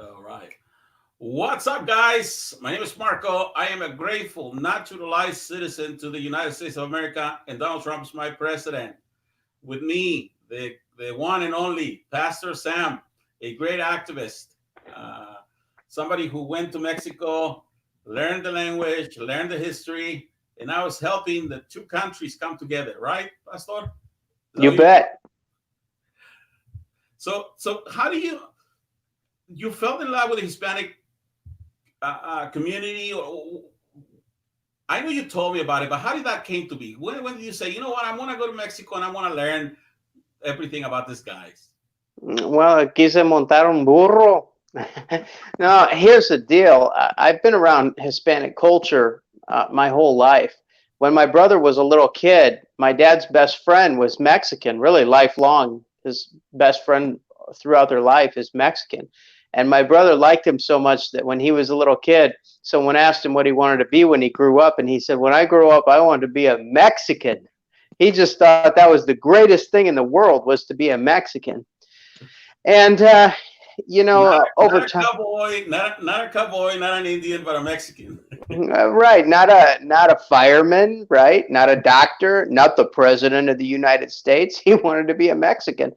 All right. What's up, guys? My name is Marco. I am a grateful, naturalized citizen to the United States of America, and Donald Trump is my president. With me, the one and only Pastor Sam, a great activist, uh, somebody who went to Mexico, learned the language, learned the history, and I was helping the two countries come together, right, Pastor? Is that You what you? bet. So how do you fell in love with the Hispanic community? I know you told me about it, but how did that came to be? When did you say, you know what, I want to go to Mexico and I want to learn everything about these guys? Well, quise montar un burro. No, here's the deal. I've been around Hispanic culture my whole life. When my brother was a little kid, my dad's best friend was Mexican, really lifelong. His best friend throughout their life is Mexican. And my brother liked him so much that when he was a little kid, someone asked him what he wanted to be when he grew up. And he said, when I grow up, I want to be a Mexican. He just thought that was the greatest thing in the world was to be a Mexican. And over Not a time, cowboy, not a cowboy, not an Indian, but a Mexican. right? Not a fireman, right? Not a doctor, not the president of the United States. He wanted to be a Mexican,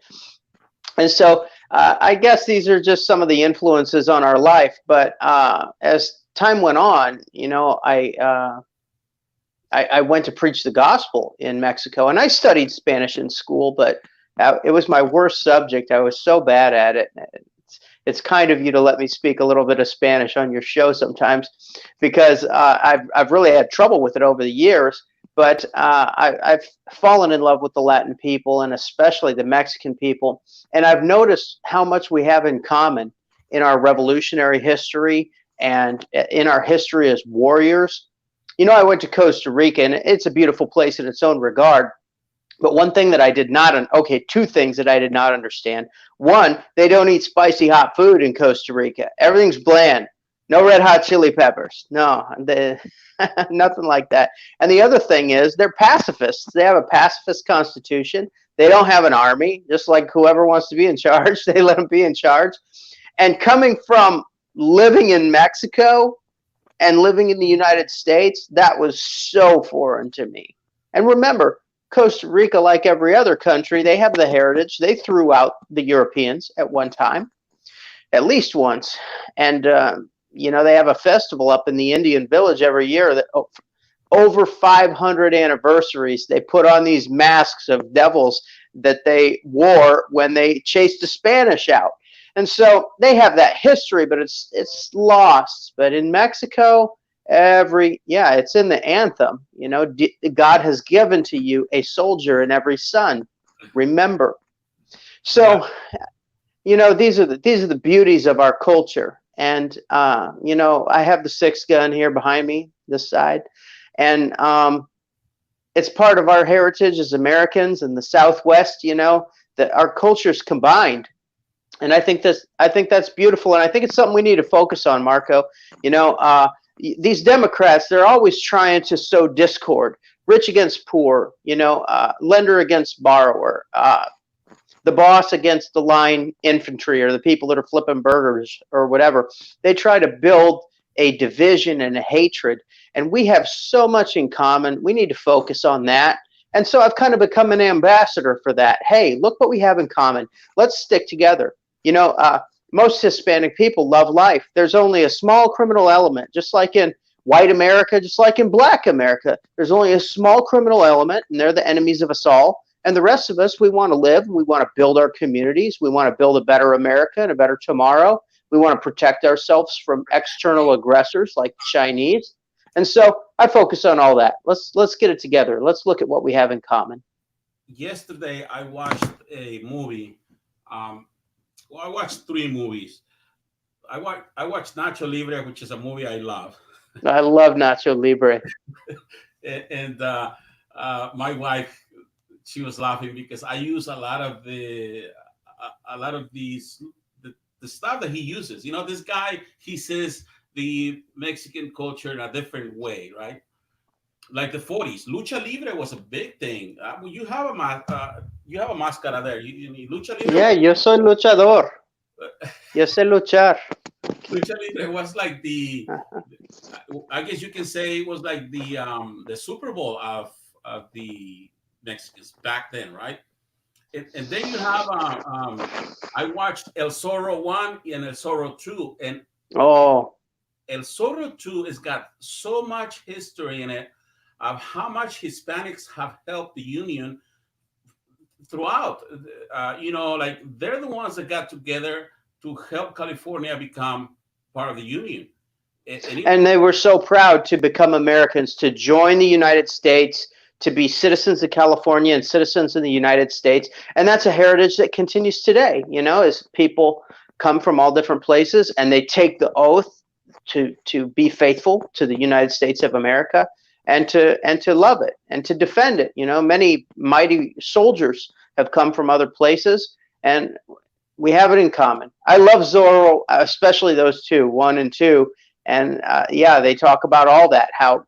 and so I guess these are just some of the influences on our life. But as time went on, I went to preach the gospel in Mexico, and I studied Spanish in school, but it was my worst subject. I was so bad at it. It's kind of you to let me speak a little bit of Spanish on your show sometimes, because I've really had trouble with it over the years. But I've fallen in love with the Latin people and especially the Mexican people, and I've noticed how much we have in common in our revolutionary history and in our history as warriors. I went to Costa Rica, and it's a beautiful place in its own regard. But one thing that I did not, okay, two things that I did not understand. One, they don't eat spicy hot food in Costa Rica. Everything's bland. No red hot chili peppers. No, nothing like that. And the other thing is they're pacifists. They have a pacifist constitution. They don't have an army. Just like whoever wants to be in charge, they let them be in charge. And coming from living in Mexico and living in the United States, that was so foreign to me. And remember, Costa Rica, like every other country, they have the heritage. They threw out the Europeans at one time, at least once. And, they have a festival up in the Indian village every year that over 500 anniversaries, they put on these masks of devils that they wore when they chased the Spanish out. And so they have that history, but it's lost. But in Mexico, it's in the anthem. God has given to you a soldier in every son. Remember. Yeah. So these are the beauties of our culture. And I have the six gun here behind me, this side, and it's part of our heritage as Americans in the Southwest. That our cultures combined. And I think that's beautiful, and I think it's something we need to focus on, Marco. These Democrats, they're always trying to sow discord, rich against poor, lender against borrower, the boss against the line infantry or the people that are flipping burgers or whatever. They try to build a division and a hatred, and we have so much in common. We need to focus on that. And so I've kind of become an ambassador for that. Hey, look what we have in common. Let's stick together. Most Hispanic people love life. There's only a small criminal element, just like in white America, just like in black America. There's only a small criminal element, and they're the enemies of us all. And the rest of us, we want to live. We want to build our communities. We want to build a better America and a better tomorrow. We want to protect ourselves from external aggressors like the Chinese. And so I focus on all that. Let's get it together. Let's look at what we have in common. Yesterday, I watched a movie. Well, I watched three movies. I watched Nacho Libre, which is a movie I love. I love Nacho Libre. And my wife, she was laughing because I use a lot of the stuff that he uses. This guy, he says the Mexican culture in a different way, right? Like the 40s, lucha libre was a big thing. Well, you have a máscara there. Lucha libre. Yeah, yo soy luchador. Yo sé luchar. Lucha Libre was like the, I guess you can say it was like the Super Bowl of the Mexicans back then, right? And then you have I watched El Zorro 1 and El Zorro 2, and Oh, El Zorro 2 has got so much history in it of how much Hispanics have helped the union throughout. Like they're the ones that got together to help California become part of the union. And it and was they were so proud to become Americans, to join the United States, to be citizens of California and citizens in the United States. And that's a heritage that continues today, as people come from all different places and they take the oath to be faithful to the United States of America and to love it and to defend it. Many mighty soldiers have come from other places, and we have it in common. I love Zorro, especially those two, 1 and 2, and yeah, they talk about all that. How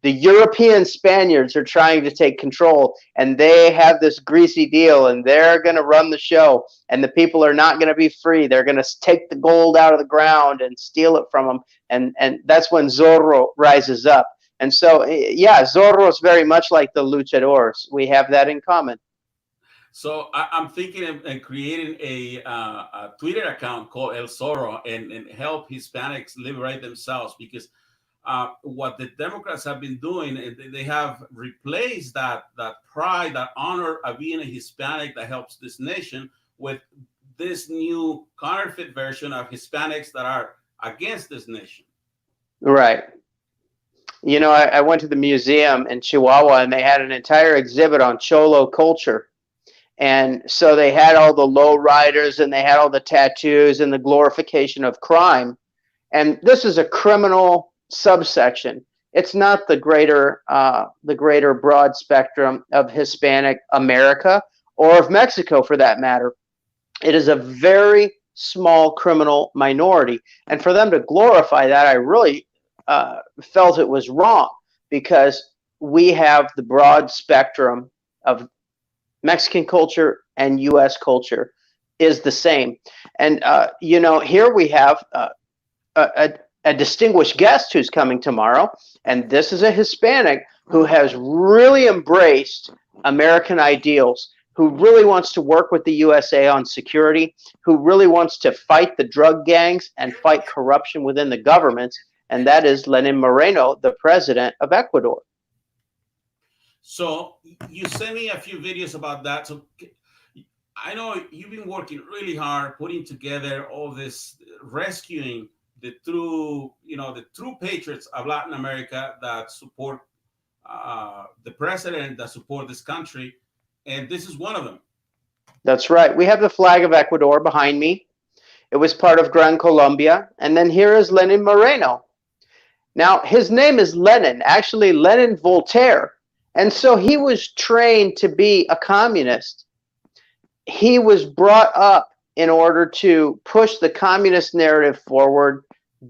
the European Spaniards are trying to take control, and they have this greasy deal, and they're going to run the show, and the people are not going to be free. They're going to take the gold out of the ground and steal it from them, and that's when Zorro rises up. And so, yeah, Zorro is very much like the luchadors. We have that in common. So I'm thinking of creating a Twitter account called El Zorro and help Hispanics liberate themselves, because what the Democrats have been doing, they have replaced that pride, that honor of being a Hispanic that helps this nation, with this new counterfeit version of Hispanics that are against this nation. Right. I went to the museum in Chihuahua, and they had an entire exhibit on Cholo culture. And so they had all the low riders, and they had all the tattoos and the glorification of crime. And this is a criminal subsection. It's not the greater broad spectrum of Hispanic America, or of Mexico for that matter. It is a very small criminal minority. And for them to glorify that, I really felt it was wrong, because we have the broad spectrum of Mexican culture and U.S. culture is the same. And, here we have a distinguished guest who's coming tomorrow, and this is a Hispanic who has really embraced American ideals, who really wants to work with the USA on security, who really wants to fight the drug gangs and fight corruption within the government, and that is Lenin Moreno, the president of Ecuador. So you sent me a few videos about that. So I know you've been working really hard putting together all this, rescuing the true patriots of Latin America that support the president, that support this country, and this is one of them. That's right. We have the flag of Ecuador behind me. It was part of Gran Colombia. And then here is Lenin Moreno. Now, his name is Lenin, actually Lenin Voltaire. And so he was trained to be a communist. He was brought up in order to push the communist narrative forward,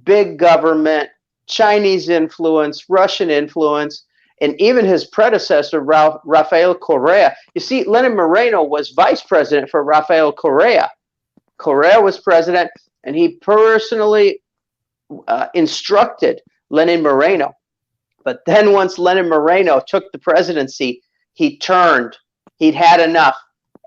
big government, Chinese influence, Russian influence, and even his predecessor, Rafael Correa. You see, Lenin Moreno was vice president for Rafael Correa. Correa was president, and he personally instructed Lenin Moreno. But then once Lenin Moreno took the presidency, he turned. He'd had enough.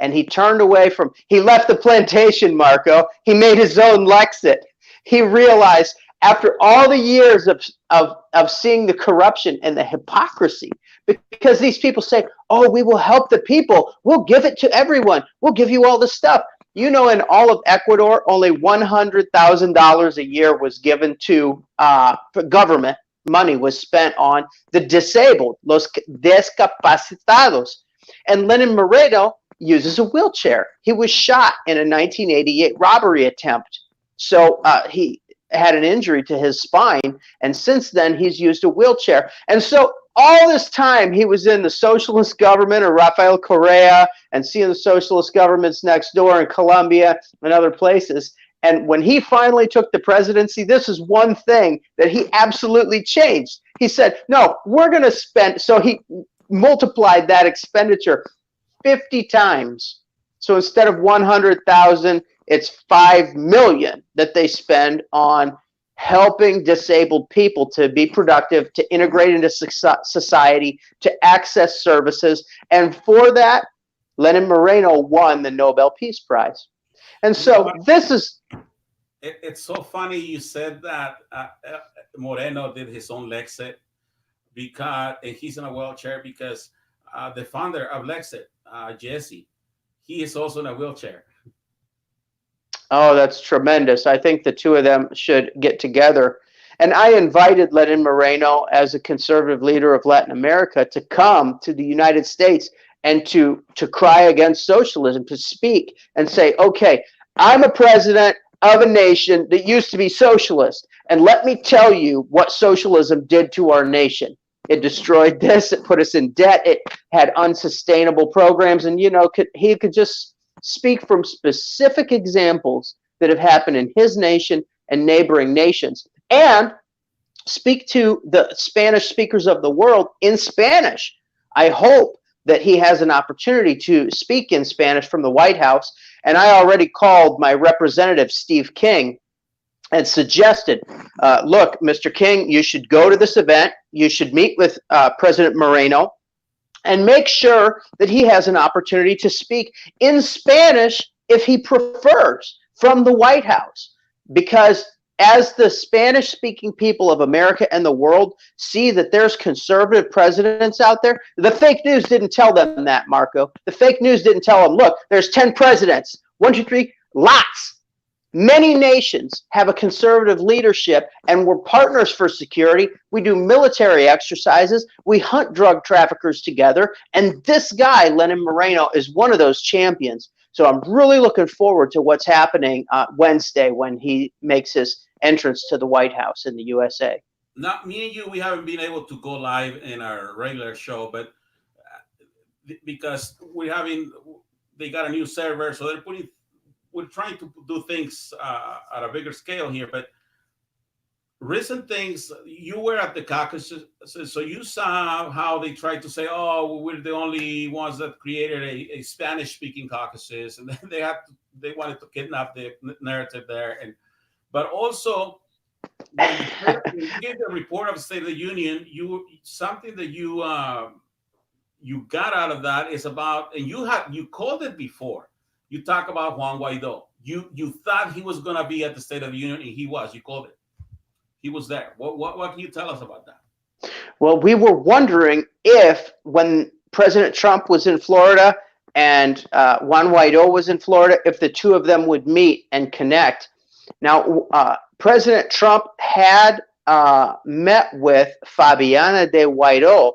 And he turned away from, he left the plantation, Marco. He made his own Lexit. He realized, after all the years of seeing the corruption and the hypocrisy, because these people say, oh, we will help the people. We'll give it to everyone. We'll give you all the stuff. In all of Ecuador, only $100,000 a year was given to government. Money was spent on the disabled, los discapacitados. And Lenin Moreno uses a wheelchair. He was shot in a 1988 robbery attempt. So he had an injury to his spine, and since then he's used a wheelchair. And so all this time he was in the socialist government of Rafael Correa and seeing the socialist governments next door in Colombia and other places. And when he finally took the presidency, this is one thing that he absolutely changed. He said, no, we're going to spend. So he multiplied that expenditure 50 times. So instead of 100,000, it's $5 million that they spend on helping disabled people to be productive, to integrate into society, to access services. And for that, Lenin Moreno won the Nobel Peace Prize. And so this is... It's so funny you said that Moreno did his own Lexit, because, and he's in a wheelchair because the founder of Lexit, Jesse, he is also in a wheelchair. Oh, that's tremendous. I think the two of them should get together. And I invited Lenin Moreno, as a conservative leader of Latin America, to come to the United States and to cry against socialism, to speak and say, okay, I'm a president of a nation that used to be socialist, and let me tell you what socialism did to our nation. It destroyed this, it put us in debt, it had unsustainable programs, and he could just speak from specific examples that have happened in his nation and neighboring nations, and speak to the Spanish speakers of the world in Spanish. I hope that he has an opportunity to speak in Spanish from the White House, and I already called my representative, Steve King, and suggested, look, Mr. King, you should go to this event, you should meet with President Moreno, and make sure that he has an opportunity to speak in Spanish, if he prefers, from the White House. Because as the Spanish-speaking people of America and the world see that there's conservative presidents out there, the fake news didn't tell them that, Marco. The fake news didn't tell them, look, there's 10 presidents. 1, 2, 3, lots. Many nations have a conservative leadership, and we're partners for security. We do military exercises. We hunt drug traffickers together. And this guy, Lenin Moreno, is one of those champions. So I'm really looking forward to what's happening Wednesday when he makes his entrance to the White House in the USA. Now, me and you, we haven't been able to go live in our regular show, but because they got a new server, so we're trying to do things at a bigger scale here. But recent things, you were at the caucus, so you saw how they tried to say, oh, we're the only ones that created a Spanish-speaking caucuses, and then they wanted to kidnap the narrative there. But also, when you gave the report of the State of the Union, something that you got out of that is about, and you called it before. You talk about Juan Guaido. You thought he was going to be at the State of the Union, and he was. You called it. He was there. What can you tell us about that? Well, we were wondering if, when President Trump was in Florida and Juan Guaido was in Florida, if the two of them would meet and connect. Now, President Trump had met with Fabiana de Guaido.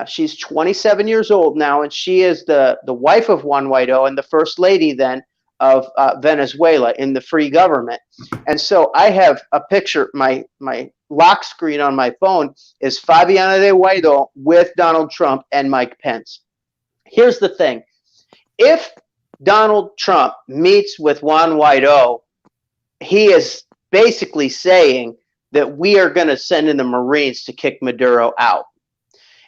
She's 27 years old now, and she is the wife of Juan Guaido and the first lady then of Venezuela in the free government. And so I have a picture, my lock screen on my phone is Fabiana de Guaido with Donald Trump and Mike Pence. Here's the thing. If Donald Trump meets with Juan Guaido, he is basically saying that we are going to send in the Marines to kick Maduro out.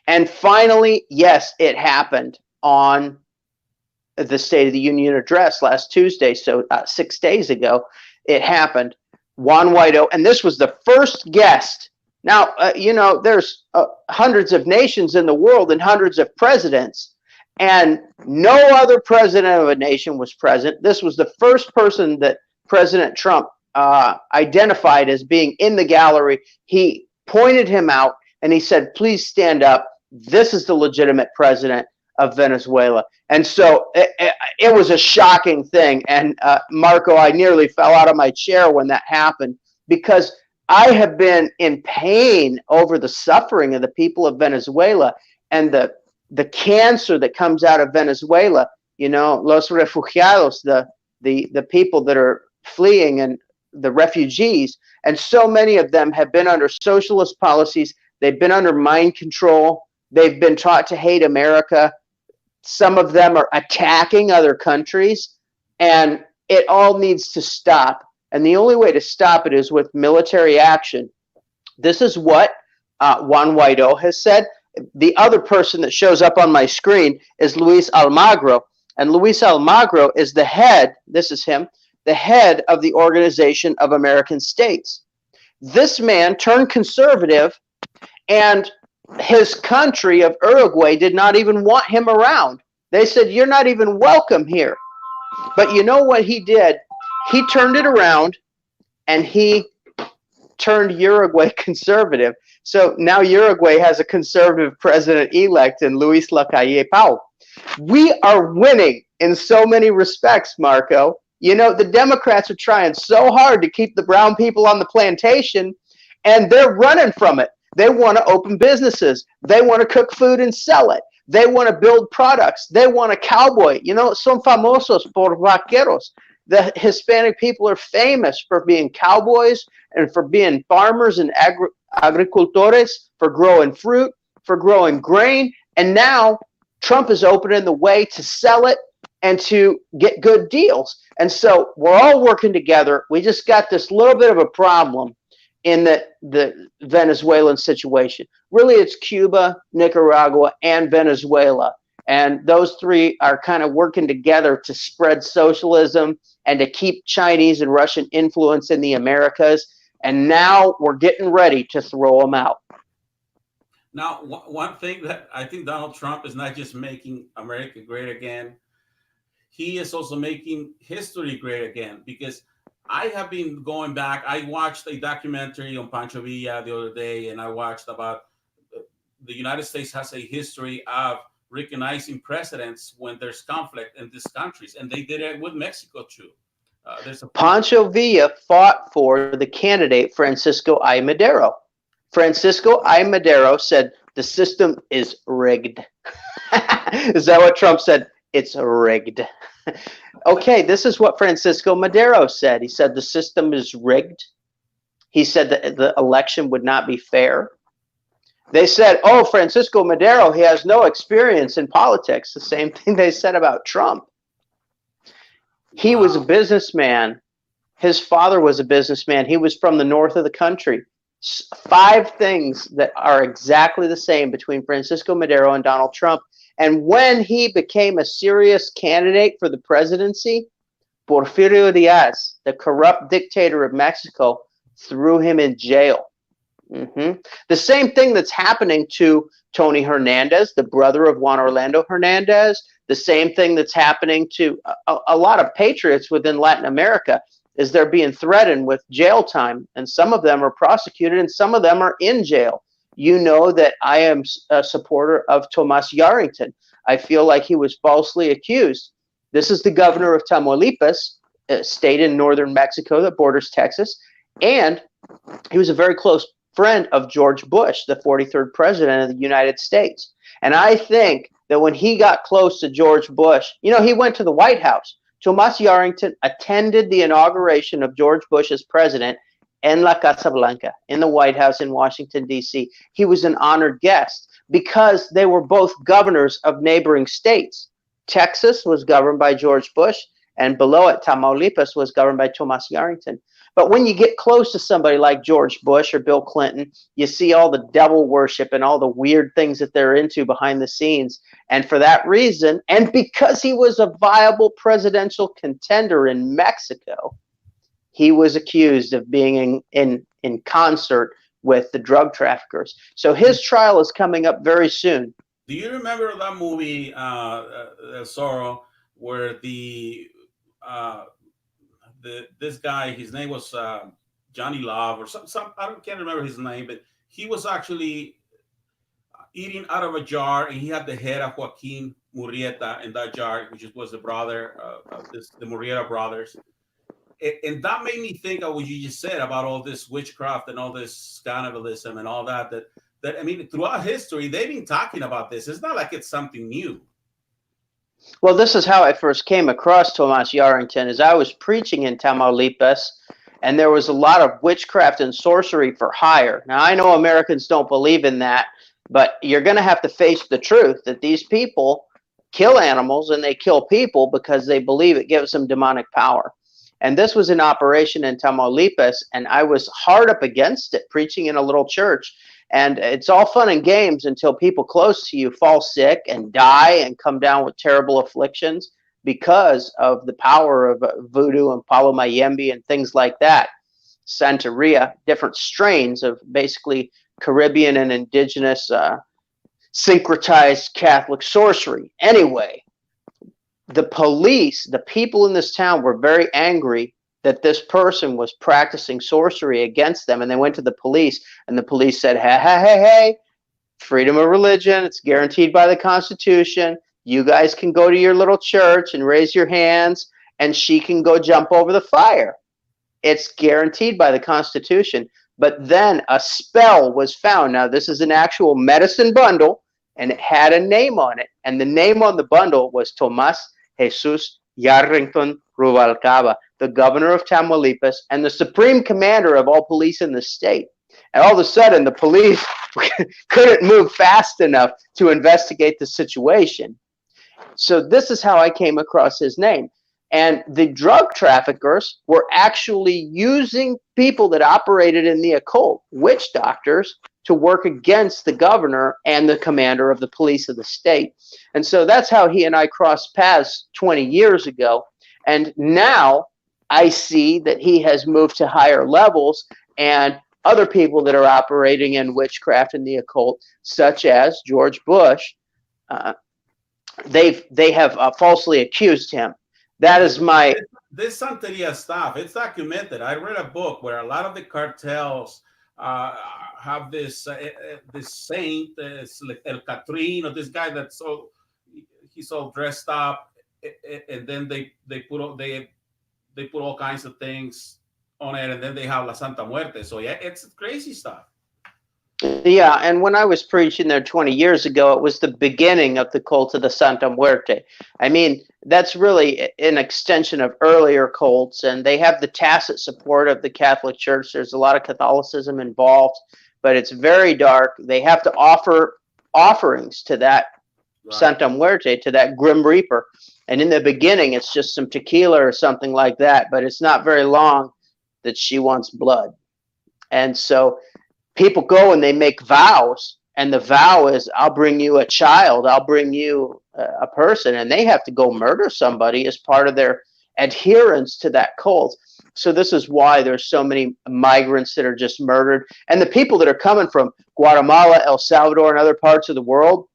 And finally, yes, it happened on the State of the Union address last Tuesday, so 6 days ago, it happened. Juan Guaido, and this was the first guest. Now, there's hundreds of nations in the world and hundreds of presidents, and no other president of a nation was present. This was the first person that President Trump identified as being in the gallery. He pointed him out, and he said, please stand up. This is the legitimate president of Venezuela. And so it was a shocking thing. And Marco, I nearly fell out of my chair when that happened, because I have been in pain over the suffering of the people of Venezuela and the cancer that comes out of Venezuela. Los refugiados, the people that are fleeing, and the refugees. And so many of them have been under socialist policies. They've been under mind control. They've been taught to hate America. Some of them are attacking other countries, and it all needs to stop. And the only way to stop it is with military action. This is what Juan Guaido has said. The other person that shows up on my screen is Luis Almagro. And Luis Almagro is the head, this is him, the head of the Organization of American States. This man turned conservative, and his country of Uruguay did not even want him around. They said, "You're not even welcome here." But you know what he did? He turned it around, and he turned Uruguay conservative. So now Uruguay has a conservative president-elect in Luis Lacalle Pou. We are winning in so many respects, Marco. You know, the Democrats are trying so hard to keep the brown people on the plantation, and they're running from it. They want to open businesses. They want to cook food and sell it. They want to build products. They want a cowboy. You know, son famosos por vaqueros. The Hispanic people are famous for being cowboys and for being farmers and agricultores, for growing fruit, for growing grain. And now Trump is opening the way to sell it and to get good deals. And so we're all working together. We just got this little bit of a problem in the Venezuelan situation. Really, it's Cuba, Nicaragua, and Venezuela. And those three are kind of working together to spread socialism and to keep Chinese and Russian influence in the Americas. And now we're getting ready to throw them out. Now, one thing that I think Donald Trump is not just making America great again, he is also making history great again, because I have been going back. I watched a documentary on Pancho Villa the other day, and I watched about the United States has a history of recognizing presidents when there's conflict in these countries, and they did it with Mexico too. Pancho Villa fought for the candidate Francisco I. Madero. Francisco I. Madero said the system is rigged. Is that what Trump said? It's rigged. Okay, this is what Francisco Madero said. He said the system is rigged. He said that the election would not be fair. They said, oh, Francisco Madero, he has no experience in politics. The same thing they said about Trump. He was a businessman. His father was a businessman. He was from the north of the country. 5 things that are exactly the same between Francisco Madero and Donald Trump. And when he became a serious candidate for the presidency, Porfirio Diaz, the corrupt dictator of Mexico, threw him in jail. The same thing that's happening to Tony Hernandez, the brother of Juan Orlando Hernandez, the same thing that's happening to a lot of patriots within Latin America is they're being threatened with jail time, and some of them are prosecuted and some of them are in jail. You know that I am a supporter of Tomas Yarrington. I feel like he was falsely accused. This is the governor of Tamaulipas, a state in northern Mexico that borders Texas, and he was a very close friend of George Bush, the 43rd president of the United States. And I think that when he got close to George Bush, you know, he went to the White House. Tomas Yarrington attended the inauguration of George Bush as president in La Casa Blanca, in the White House in Washington, D.C. He was an honored guest because they were both governors of neighboring states. Texas was governed by George Bush, and below it, Tamaulipas was governed by Tomas Yarrington. But when you get close to somebody like George Bush or Bill Clinton, you see all the devil worship and all the weird things that they're into behind the scenes. And for that reason, and because he was a viable presidential contender in Mexico, he was accused of being in concert with the drug traffickers. So his trial is coming up very soon. Do you remember that movie, Zorro, where this guy, his name was Johnny Love or some I can't remember his name, but he was actually eating out of a jar, and he had the head of Joaquin Murrieta in that jar, which was the brother of the Murrieta brothers. And that made me think of what you just said about all this witchcraft and all this cannibalism and all that. That I mean, throughout history, they've been talking about this. It's not like it's something new. Well, this is how I first came across Tomas Yarrington, as I was preaching in Tamaulipas, and there was a lot of witchcraft and sorcery for hire. Now, I know Americans don't believe in that, but you're going to have to face the truth that these people kill animals and they kill people because they believe it gives them demonic power. And this was an operation in Tamaulipas, and I was hard up against it, preaching in a little church. And it's all fun and games until people close to you fall sick and die and come down with terrible afflictions. because of the power of voodoo and Palo Mayembe and things like that. Santeria, different strains of basically Caribbean and indigenous syncretized Catholic sorcery. Anyway, the police, the people in this town were very angry that this person was practicing sorcery against them, and they went to the police, and the police said, hey, hey, hey, hey, freedom of religion, it's guaranteed by the Constitution. You guys can go to your little church and raise your hands, and she can go jump over the fire. It's guaranteed by the Constitution. But then a spell was found. Now, this is an actual medicine bundle, and it had a name on it. And the name on the bundle was Tomas Jesus Yarrington Rubalcaba, the governor of Tamaulipas and the supreme commander of all police in the state. And all of a sudden, the police couldn't move fast enough to investigate the situation. So this is how I came across his name. And the drug traffickers were actually using people that operated in the occult, witch doctors, to work against the governor and the commander of the police of the state. And so that's how he and I crossed paths 20 years ago. And now I see that he has moved to higher levels, and other people that are operating in witchcraft and the occult, such as George Bush, they have falsely accused him. That is my... This Santeria stuff, it's documented. I read a book where a lot of the cartels have this saint, El Catrín, or this guy that's he's all dressed up, and then they put all kinds of things on it, and then they have La Santa Muerte. So yeah, it's crazy stuff. Yeah, and when I was preaching there 20 years ago, it was the beginning of the cult of the Santa Muerte. I mean, that's really an extension of earlier cults, and they have the tacit support of the Catholic Church. There's a lot of Catholicism involved, but it's very dark. They have to offer offerings to that Santa Muerte, to that Grim Reaper. And in the beginning, it's just some tequila or something like that, but it's not very long that she wants blood. And so people go and they make vows, and the vow is, I'll bring you a child, I'll bring you a person, and they have to go murder somebody as part of their adherence to that cult. So this is why there's so many migrants that are just murdered. And the people that are coming from Guatemala, El Salvador, and other parts of the world,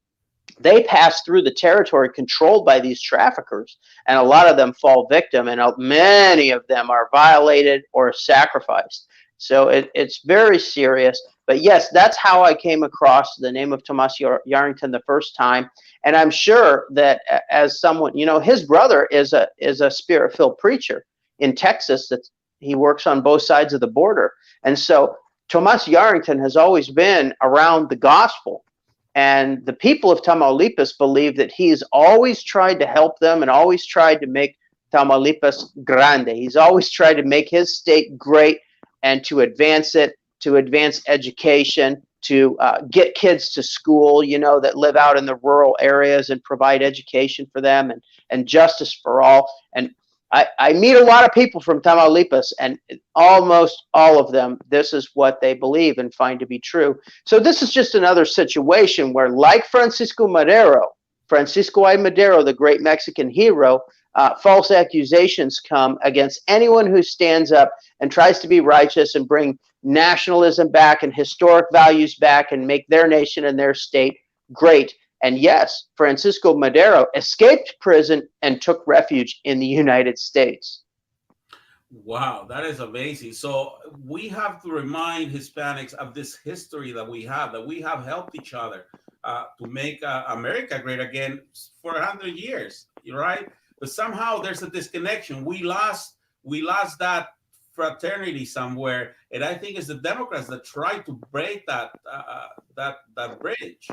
they pass through the territory controlled by these traffickers, and a lot of them fall victim, and many of them are violated or sacrificed. So it's very serious. But yes, that's how I came across the name of Tomas Yarrington the first time. And I'm sure that as someone, you know, his brother is a spirit-filled preacher in Texas that he works on both sides of the border. And so Tomas Yarrington has always been around the gospel. And the people of Tamaulipas believe that he's always tried to help them and always tried to make Tamaulipas grande. He's always tried to make his state great and to advance it, to advance education, to get kids to school, you know, that live out in the rural areas, and provide education for them, and justice for all. And I meet a lot of people from Tamaulipas, and almost all of them, this is what they believe and find to be true. So this is just another situation where, like Francisco I. Madero, the great Mexican hero, false accusations come against anyone who stands up and tries to be righteous and bring nationalism back and historic values back and make their nation and their state great. And yes, Francisco Madero escaped prison and took refuge in the United States. Wow, that is amazing. So we have to remind Hispanics of this history that we have helped each other to make America great again for 100 years, right? But somehow there's a disconnection. We lost that fraternity somewhere, and I think it's the Democrats that try to break that bridge.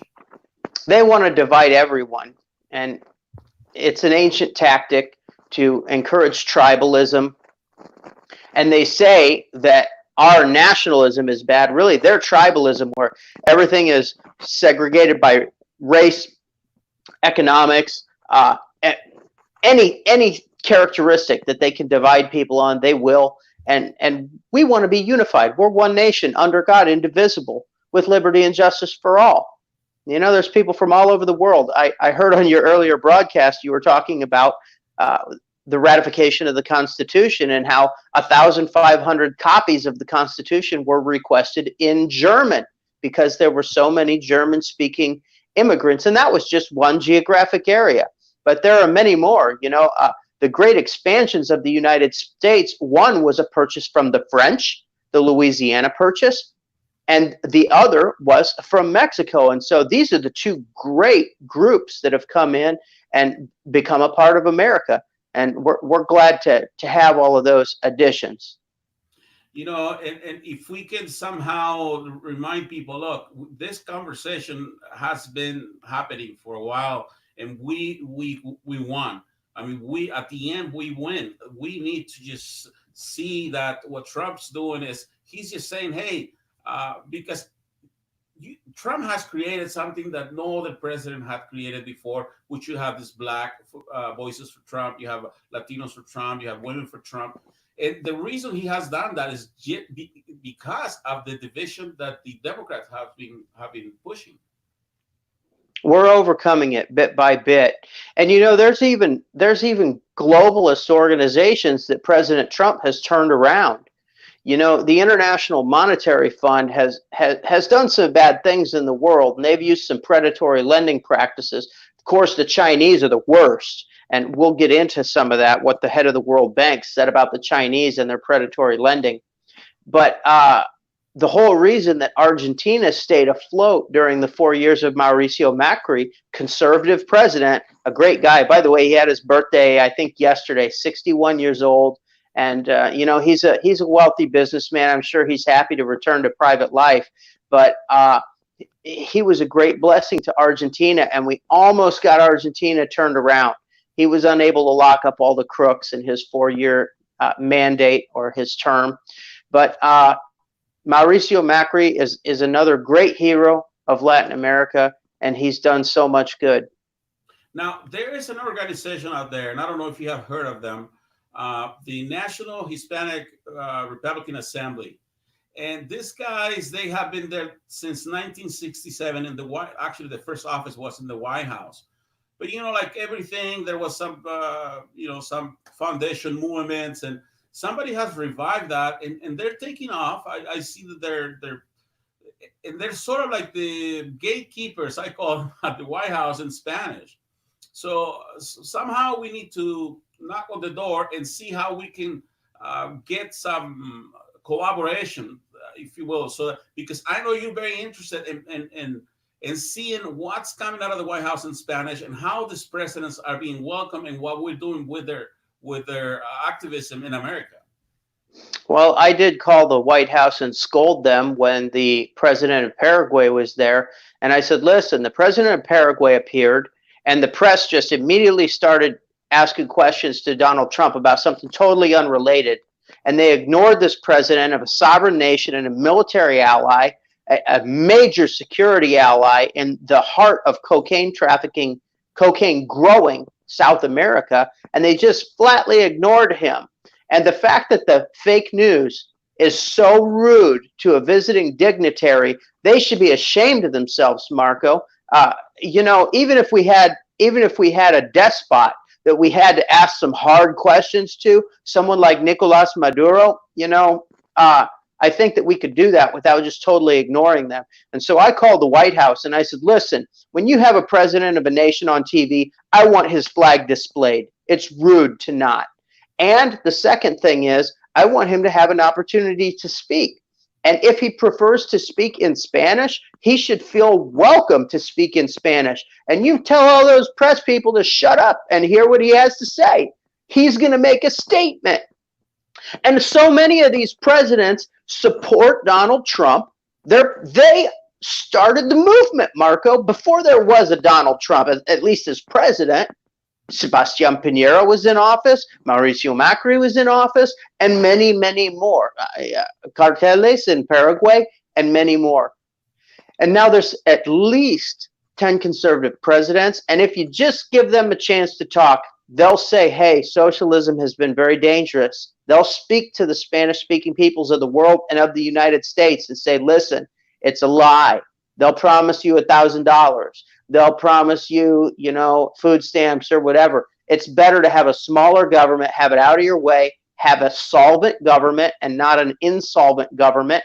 They want to divide everyone, and it's an ancient tactic to encourage tribalism. And they say that our nationalism is bad. Really, their tribalism, where everything is segregated by race, economics, any characteristic that they can divide people on, they will. And we want to be unified. We're one nation under God, indivisible, with liberty and justice for all. You know, there's people from all over the world. I heard on your earlier broadcast you were talking about uh, the ratification of the Constitution, and how 1,500 copies of the Constitution were requested in German because there were so many German-speaking immigrants, and that was just one geographic area. But there are many more. The great expansions of the United States, one was a purchase from the French, the Louisiana Purchase, and the other was from Mexico. And so these are the two great groups that have come in and become a part of America. And we're glad to have all of those additions. And if we can somehow remind people, look, this conversation has been happening for a while, and we won. I mean, we at the end we win. We need to just see that what Trump's doing is he's just saying, hey, because Trump has created something that no other president had created before, which you have this black voices for Trump, you have Latinos for Trump, you have women for Trump. And the reason he has done that is because of the division that the Democrats have been pushing. We're overcoming it bit by bit. And there's even globalist organizations that President Trump has turned around. The International Monetary Fund has done some bad things in the world, and they've used some predatory lending practices. Of course, the Chinese are the worst, and we'll get into some of that, what the head of the World Bank said about the Chinese and their predatory lending. But the whole reason that Argentina stayed afloat during the 4 years of Mauricio Macri, conservative president, a great guy. By the way, he had his birthday, I think, yesterday, 61 years old. And, he's a wealthy businessman. I'm sure he's happy to return to private life. But he was a great blessing to Argentina, and we almost got Argentina turned around. He was unable to lock up all the crooks in his 4-year mandate or his term. But Mauricio Macri is another great hero of Latin America, and he's done so much good. Now, there is an organization out there, and I don't know if you have heard of them, the National Hispanic Republican Assembly. And these guys, they have been there since 1967. And actually, the first office was in the White House. But, like everything, there was some, some foundation movements, and somebody has revived that, and they're taking off. I see that they're sort of like the gatekeepers, I call them, at the White House in Spanish. So somehow we need to knock on the door and see how we can get some collaboration, if you will. So because I know you're very interested in seeing what's coming out of the White House in Spanish and how these presidents are being welcomed and what we're doing with their activism in America. Well, I did call the White House and scold them when the president of Paraguay was there. And I said, listen, the president of Paraguay appeared, and the press just immediately started asking questions to Donald Trump about something totally unrelated. And they ignored this president of a sovereign nation and a military ally, a major security ally in the heart of cocaine trafficking, cocaine growing South America, and they just flatly ignored him. And the fact that the fake news is so rude to a visiting dignitary, they should be ashamed of themselves, Marco. Even if we had a despot that we had to ask some hard questions to, someone like Nicolas Maduro, I think that we could do that without just totally ignoring them. And so I called the White House and I said, listen, when you have a president of a nation on TV, I want his flag displayed. It's rude to not. And the second thing is, I want him to have an opportunity to speak. And if he prefers to speak in Spanish, he should feel welcome to speak in Spanish. And you tell all those press people to shut up and hear what he has to say. He's going to make a statement. And so many of these presidents support Donald Trump. They started the movement, Marco, before there was a Donald Trump, at least as president. Sebastián Piñera was in office, Mauricio Macri was in office, and many, many more. Carteles in Paraguay, and many more. And now there's at least 10 conservative presidents, and if you just give them a chance to talk, they'll say, hey, socialism has been very dangerous. They'll speak to the Spanish-speaking peoples of the world and of the United States and say, listen, it's a lie. They'll promise you $1,000. They'll promise you, food stamps or whatever. It's better to have a smaller government, have it out of your way, have a solvent government and not an insolvent government,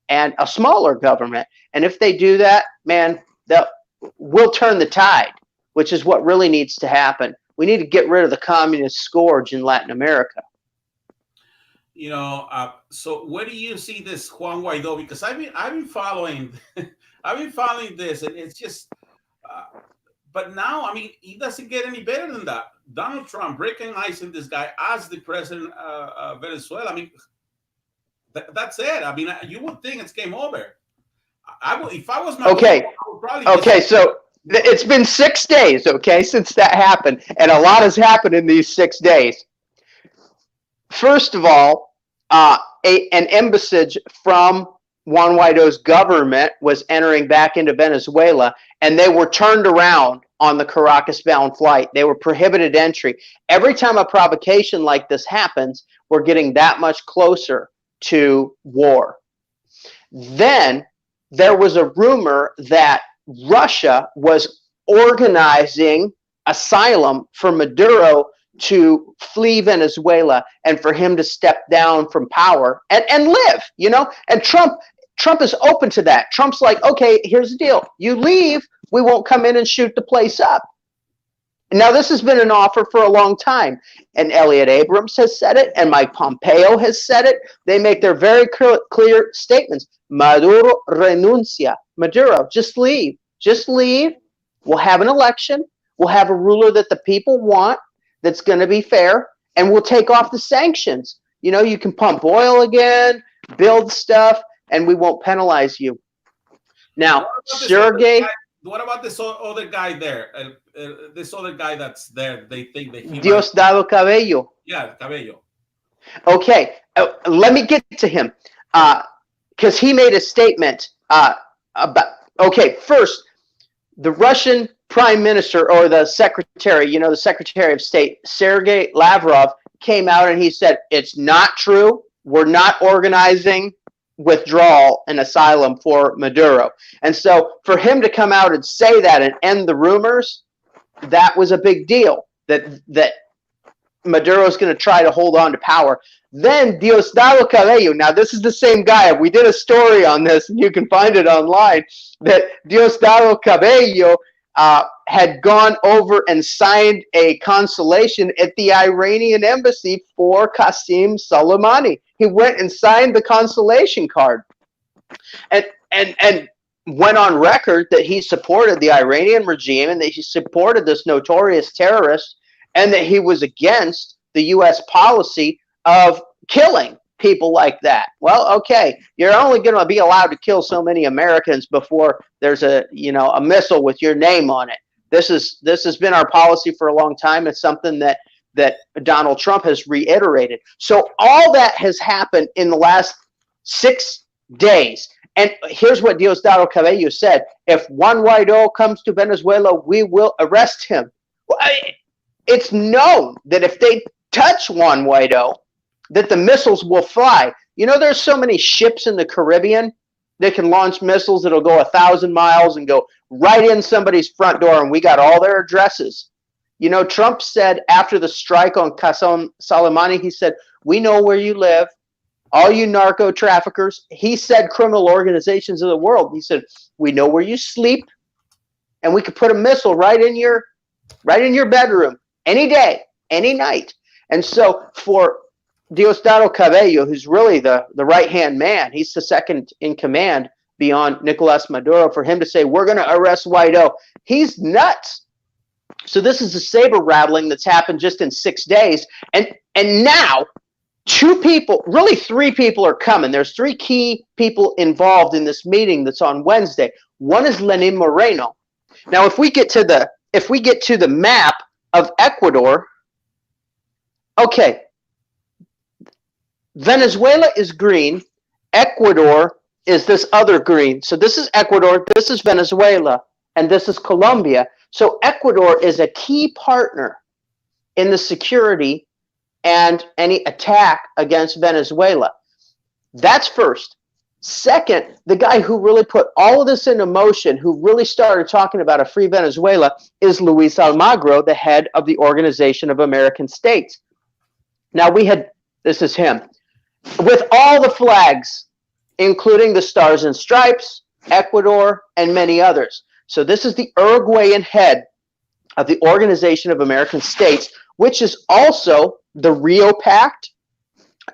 and a smaller government. And if they do that, man, we'll turn the tide, which is what really needs to happen. We need to get rid of the communist scourge in Latin America. So where do you see this Juan Guaido? Because I've been following, I've been following this, and it's just. But now, I mean, he doesn't get any better than that. Donald Trump recognizing this guy as the president of Venezuela. I mean, that's it. I mean, you would think it's game over. If I was Maduro, okay. I would probably okay, so it's been 6 days, okay, since that happened, and a lot has happened in these 6 days. First of all, an embassage from Juan Guaido's government was entering back into Venezuela, and they were turned around on the Caracas-bound flight. They were prohibited entry. Every time a provocation like this happens, we're getting that much closer to war. Then there was a rumor that Russia was organizing asylum for Maduro to flee Venezuela and for him to step down from power and live, and Trump is open to that. Trump's like, okay, here's the deal. You leave, we won't come in and shoot the place up. Now, this has been an offer for a long time, and Elliot Abrams has said it, and Mike Pompeo has said it. They make their very clear statements. Maduro renuncia. Maduro, just leave. Just leave. We'll have an election. We'll have a ruler that the people want that's going to be fair, and we'll take off the sanctions. You can pump oil again, build stuff, and we won't penalize you. Now, Sergey... What about this other guy there? This other guy that's there, they think that he Diosdado Cabello. Yeah, Cabello. Okay, let me get to him. Because he made a statement about... Okay, first, the Russian Prime Minister, or the Secretary, the Secretary of State, Sergey Lavrov, came out and he said, it's not true. We're not organizing withdrawal and asylum for Maduro. And so for him to come out and say that and end the rumors, that was a big deal, that Maduro's going to try to hold on to power. Then Diosdado Cabello, now this is the same guy. We did a story on this, and you can find it online, that Diosdado Cabello had gone over and signed a consolation at the Iranian embassy for Qasem Soleimani. He went and signed the consolation card, and went on record that he supported the Iranian regime and that he supported this notorious terrorist, and that he was against the U.S. policy of killing people like that. Well, okay, you're only going to be allowed to kill so many Americans before there's a missile with your name on it. This has been our policy for a long time. It's something that Donald Trump has reiterated. So all that has happened in the last 6 days. And here's what Diosdado Cabello said: if Juan Guaido comes to Venezuela, we will arrest him. Well, it's known that if they touch Juan Guaido, that the missiles will fly. There's so many ships in the Caribbean that can launch missiles that'll go 1,000 miles and go right in somebody's front door, and we got all their addresses. Trump said after the strike on Qasem Soleimani, he said, we know where you live, all you narco traffickers. He said criminal organizations of the world. He said, we know where you sleep, and we could put a missile right in your bedroom any day, any night. And so for Diosdado Cabello, who's really the right-hand man, he's the second in command beyond Nicolas Maduro, for him to say, we're going to arrest Guaido, he's nuts. So this is a saber rattling that's happened just in 6 days. And now 2 people, really 3 people are coming. There's 3 key people involved in this meeting that's on Wednesday. One is Lenin Moreno. Now, if we get to the map of Ecuador, okay, Venezuela is green, Ecuador is this other green. So this is Ecuador, this is Venezuela, and this is Colombia. So Ecuador is a key partner in the security and any attack against Venezuela. That's first. Second, the guy who really put all of this into motion, who really started talking about a free Venezuela, is Luis Almagro, the head of the Organization of American States. Now this is him, with all the flags, including the Stars and Stripes, Ecuador, and many others. So this is the Uruguayan head of the Organization of American States, which is also the Rio Pact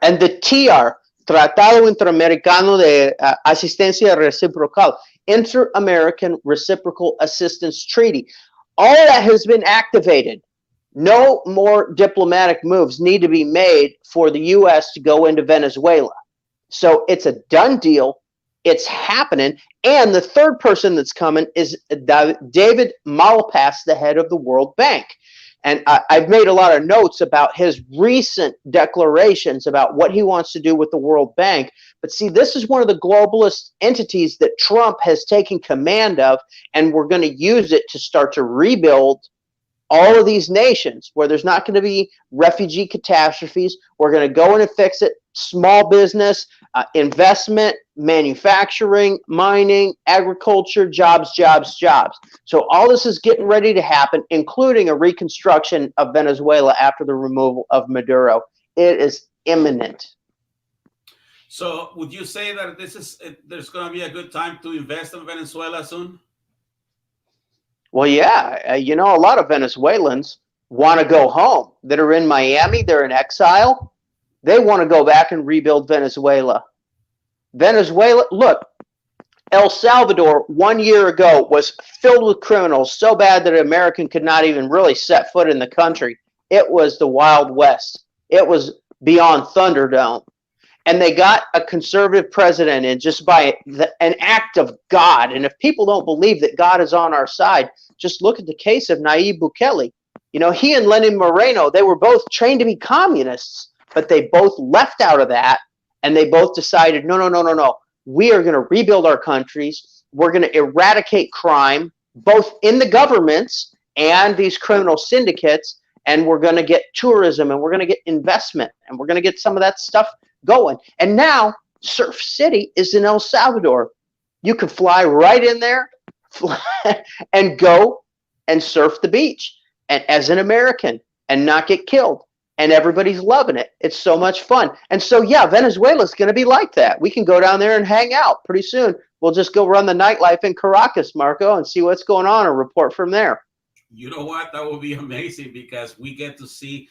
and the TR, Tratado Interamericano de Asistencia Reciprocal, Inter-American Reciprocal Assistance Treaty. All that has been activated. No more diplomatic moves need to be made for the U.S. to go into Venezuela. So it's a done deal. It's happening. And the third person that's coming is David Malpass, the head of the World Bank. And I've made a lot of notes about his recent declarations about what he wants to do with the World Bank. But see, this is one of the globalist entities that Trump has taken command of, and we're going to use it to start to rebuild all of these nations where there's not going to be refugee catastrophes. We're going to go in and fix it. Small business, investment, manufacturing, mining, agriculture, jobs. So all this is getting ready to happen, including a reconstruction of Venezuela after the removal of Maduro. It is imminent. So would you say that there's going to be a good time to invest in Venezuela soon? Well, yeah, a lot of Venezuelans want to go home that are in Miami. They're in exile. They want to go back and rebuild Venezuela. Look, El Salvador 1 year ago was filled with criminals so bad that an American could not even really set foot in the country. It was the Wild West. It was beyond Thunderdome. And they got a conservative president in just by an act of God. And if people don't believe that God is on our side, just look at the case of Nayib Bukele. He and Lenin Moreno, they were both trained to be communists, but they both left out of that. And they both decided, no. We are going to rebuild our countries. We're going to eradicate crime, both in the governments and these criminal syndicates. And we're going to get tourism, and we're going to get investment, and we're going to get some of that stuff going. And now Surf City is in El Salvador. You can fly right in there and go and surf the beach and as an American and not get killed. And everybody's loving it. It's so much fun. And so, yeah, Venezuela's going to be like that. We can go down there and hang out pretty soon. We'll just go run the nightlife in Caracas, Marco, and see what's going on and report from there. You know what? That would be amazing because we get to see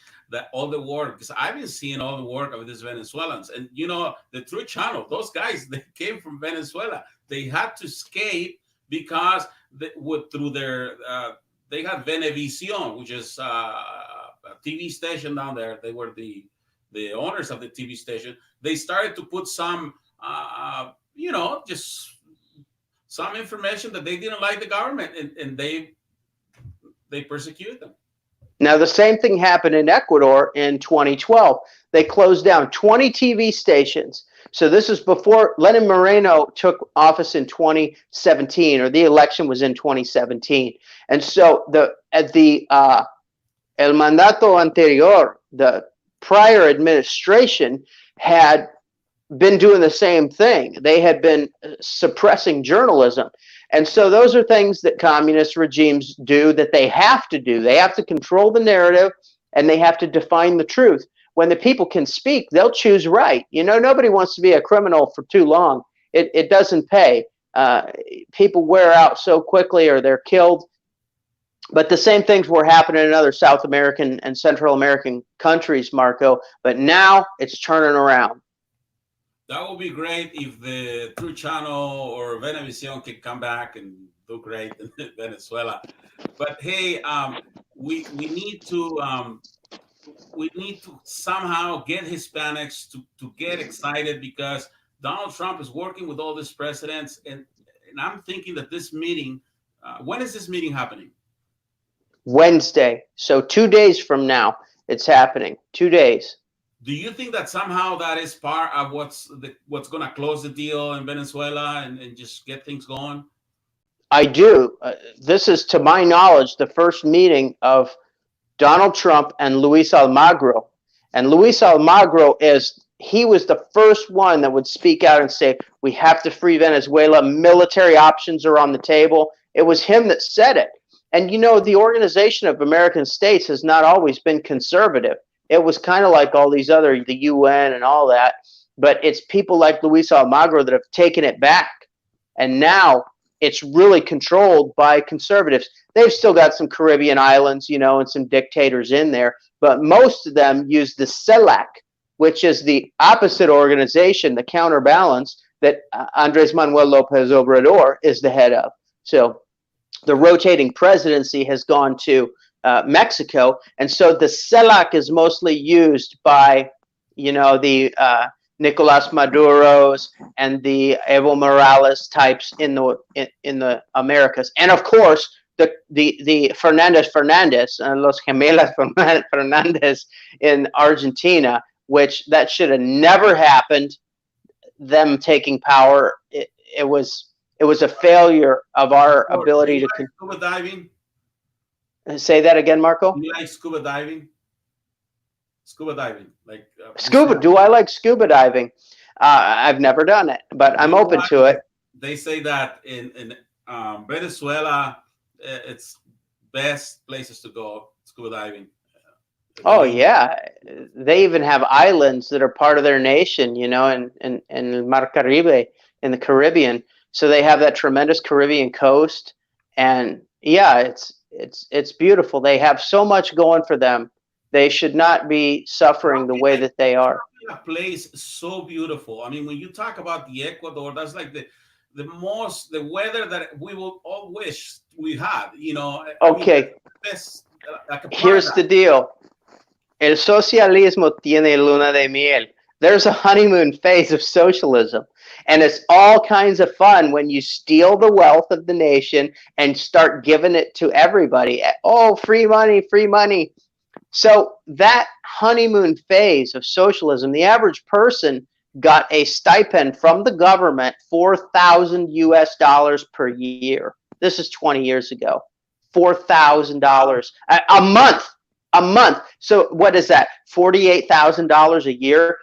all the work. Because I've been seeing all the work of these Venezuelans. And, the True Channel, those guys, they came from Venezuela. They had to escape because they had Venevisión, which is a TV station down there. They were the owners of the TV station. They started to put some, just some information that they didn't like the government, and they persecuted them. Now, the same thing happened in Ecuador in 2012. They closed down 20 TV stations. So this is before Lenin Moreno took office in 2017, or the election was in 2017. And so el mandato anterior, the prior administration, had been doing the same thing. They had been suppressing journalism. And so those are things that communist regimes do that they have to do. They have to control the narrative, and they have to define the truth. When the people can speak, they'll choose right. Nobody wants to be a criminal for too long. It doesn't pay. People wear out so quickly, or they're killed. But the same things were happening in other South American and Central American countries, Marco. But now it's turning around. That would be great if the True Channel or Venevisión can come back and do great in Venezuela. But hey, we need to somehow get Hispanics to get excited, because Donald Trump is working with all these presidents, and I'm thinking that this meeting, when is this meeting happening? Wednesday. So 2 days from now, it's happening. 2 days. Do you think that somehow that is part of what's going to close the deal in Venezuela and just get things going? I do. This is, to my knowledge, the first meeting of Donald Trump and Luis Almagro. And Luis Almagro is he was the first one that would speak out and say, we have to free Venezuela. Military options are on the table. It was him that said it. And, the Organization of American States has not always been conservative. It was kind of like all these other, the UN and all that. But it's people like Luis Almagro that have taken it back. And now it's really controlled by conservatives. They've still got some Caribbean islands, and some dictators in there. But most of them use the CELAC, which is the opposite organization, the counterbalance that Andres Manuel Lopez Obrador is the head of. So the rotating presidency has gone to Mexico, and so the CELAC is mostly used by, the Nicolas Maduros and the Evo Morales types in the Americas, and of course the Fernandez, Los Gemelas Fernandez in Argentina, which that should have never happened. Them taking power, it was a failure of our ability to. Scuba diving. Say that again, Marco. Do you like scuba diving? Scuba diving, like scuba. Do I like scuba diving? I've never done it, but I'm open to it. They say that in Venezuela, it's best places to go scuba diving. Oh yeah, they even have islands that are part of their nation, in Mar Caribe, in the Caribbean. So they have that tremendous Caribbean coast, and yeah, it's beautiful. They have so much going for them. They should not be suffering the way that they are. A place so beautiful. I mean, when you talk about the Ecuador, that's like the weather that we will all wish we had. Okay. I mean, best, like here's the deal. El socialismo tiene luna de miel. There's a honeymoon phase of socialism. And it's all kinds of fun when you steal the wealth of the nation and start giving it to everybody. Oh, free money, free money. So that honeymoon phase of socialism, the average person got a stipend from the government, $4,000 per year. This is 20 years ago. $4,000 a month. A month. So what is that? $48,000 a year.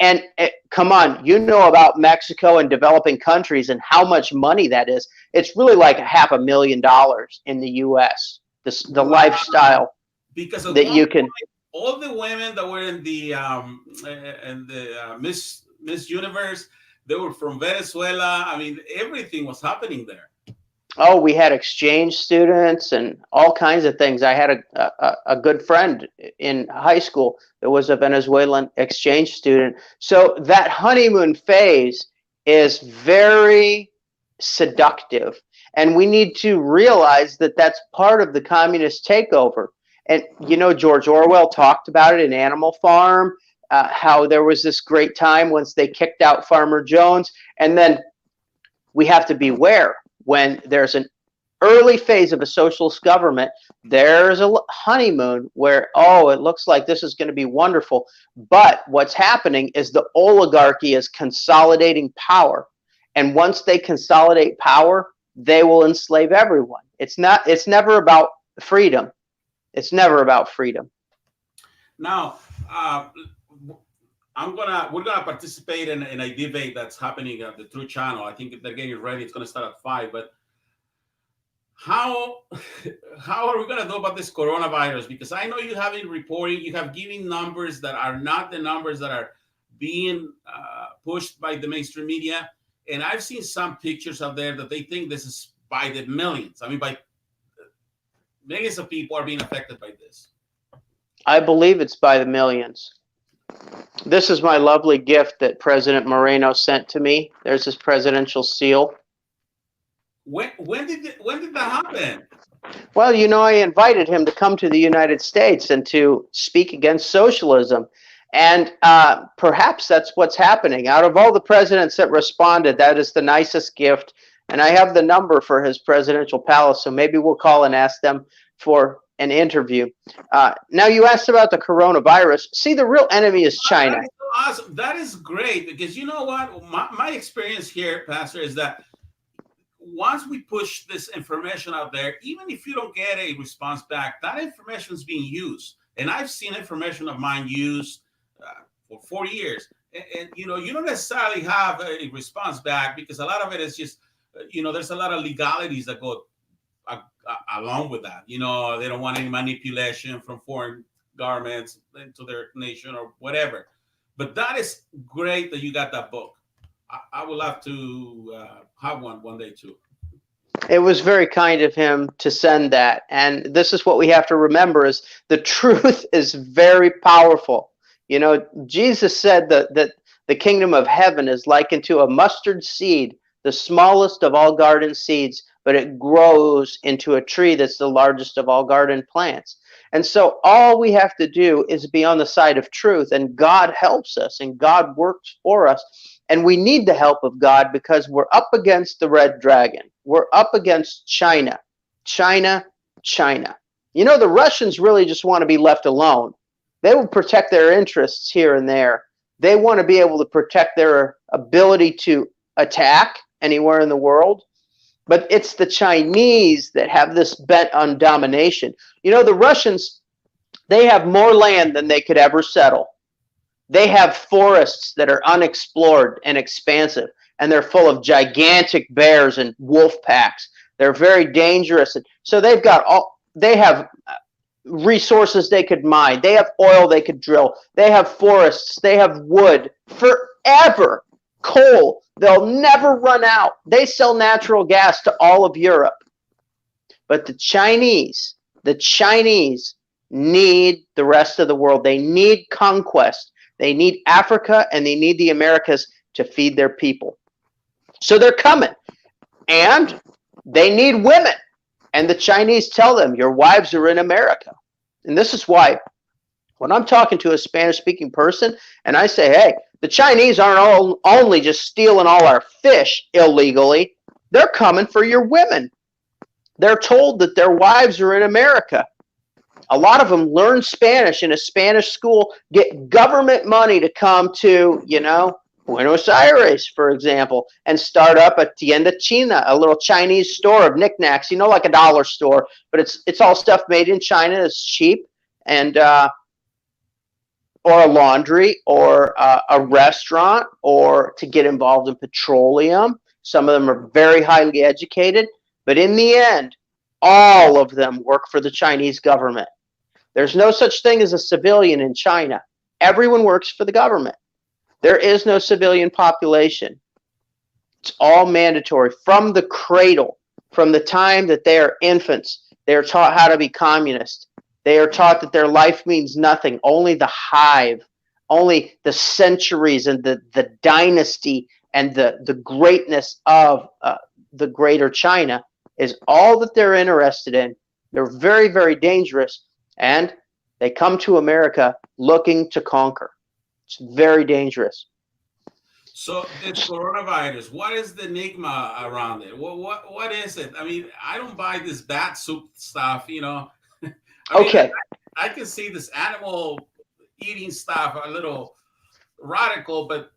And come on, about Mexico and developing countries and how much money that is. It's really like $500,000 in the U.S. The lifestyle because of that you can. All the women that were in the Miss Universe, they were from Venezuela. I mean, everything was happening there. Oh, we had exchange students and all kinds of things. I had a good friend in high school that was a Venezuelan exchange student. So that honeymoon phase is very seductive. And we need to realize that that's part of the communist takeover. And, George Orwell talked about it in Animal Farm, how there was this great time once they kicked out Farmer Jones. And then we have to beware. When there's an early phase of a socialist government, there's a honeymoon where, it looks like this is going to be wonderful. But what's happening is the oligarchy is consolidating power. And once they consolidate power, they will enslave everyone. It's never about freedom. It's never about freedom. Now, we're gonna participate in a debate that's happening at the True Channel. I think they're getting ready. It's gonna start at 5. But how are we gonna do about this coronavirus? Because I know you have been reporting, you have given numbers that are not the numbers that are being pushed by the mainstream media, and I've seen some pictures out there that they think this is by the millions. I mean, by millions of people are being affected by this. I believe it's by the millions. This is my lovely gift that President Moreno sent to me. There's his presidential seal. When did that happen? Well, I invited him to come to the United States and to speak against socialism. And perhaps that's what's happening. Out of all the presidents that responded, that is the nicest gift. And I have the number for his presidential palace, so maybe we'll call and ask them for an interview. Now, you asked about the coronavirus. See, the real enemy is China. That is so awesome. That is great, because you know what? My experience here, Pastor, is that once we push this information out there, even if you don't get a response back, that information is being used. And I've seen information of mine used for 4 years. and you don't necessarily have a response back, because a lot of it is just, there's a lot of legalities that go along with that. They don't want any manipulation from foreign governments into their nation or whatever. But that is great that you got that book. I would love to have one day too. It was very kind of him to send that. And this is what we have to remember is the truth is very powerful. Jesus said that the kingdom of heaven is likened to a mustard seed, the smallest of all garden seeds, but it grows into a tree that's the largest of all garden plants. And so all we have to do is be on the side of truth, and God helps us, and God works for us. And we need the help of God because we're up against the red dragon. We're up against China. China. The Russians really just want to be left alone. They will protect their interests here and there. They want to be able to protect their ability to attack anywhere in the world. But it's the Chinese that have this bent on domination. The Russians, they have more land than they could ever settle. They have forests that are unexplored and expansive, and they're full of gigantic bears and wolf packs. They're very dangerous. And so they have resources they could mine. They have oil they could drill. They have forests. They have wood forever. Coal. They'll never run out. They sell natural gas to all of Europe. But the Chinese need the rest of the world. They need conquest. They need Africa, and they need the Americas to feed their people. So they're coming. And they need women. And the Chinese tell them, your wives are in America. And this is why when I'm talking to a Spanish-speaking person and I say, hey, the Chinese aren't only just stealing all our fish illegally, they're coming for your women. They're told that their wives are in America. A lot of them learn Spanish in a Spanish school, get government money to come to, Buenos Aires, for example, and start up a tienda china, a little Chinese store of knickknacks, like a dollar store, but it's all stuff made in China. It's cheap, and or a laundry, or a restaurant, or to get involved in petroleum. Some of them are very highly educated, but in the end, all of them work for the Chinese government. There's no such thing as a civilian in China. Everyone works for the government. There is no civilian population. It's all mandatory from the cradle, from the time that they are infants. They are taught how to be communist. They are taught that their life means nothing, only the hive, only the centuries and the dynasty and the greatness of the greater China is all that they're interested in. They're very, very dangerous, and they come to America looking to conquer. It's very dangerous. So this coronavirus, what is the enigma around it? What is it? I mean, I don't buy this bat soup stuff, Okay. I can see this animal eating stuff a little radical, but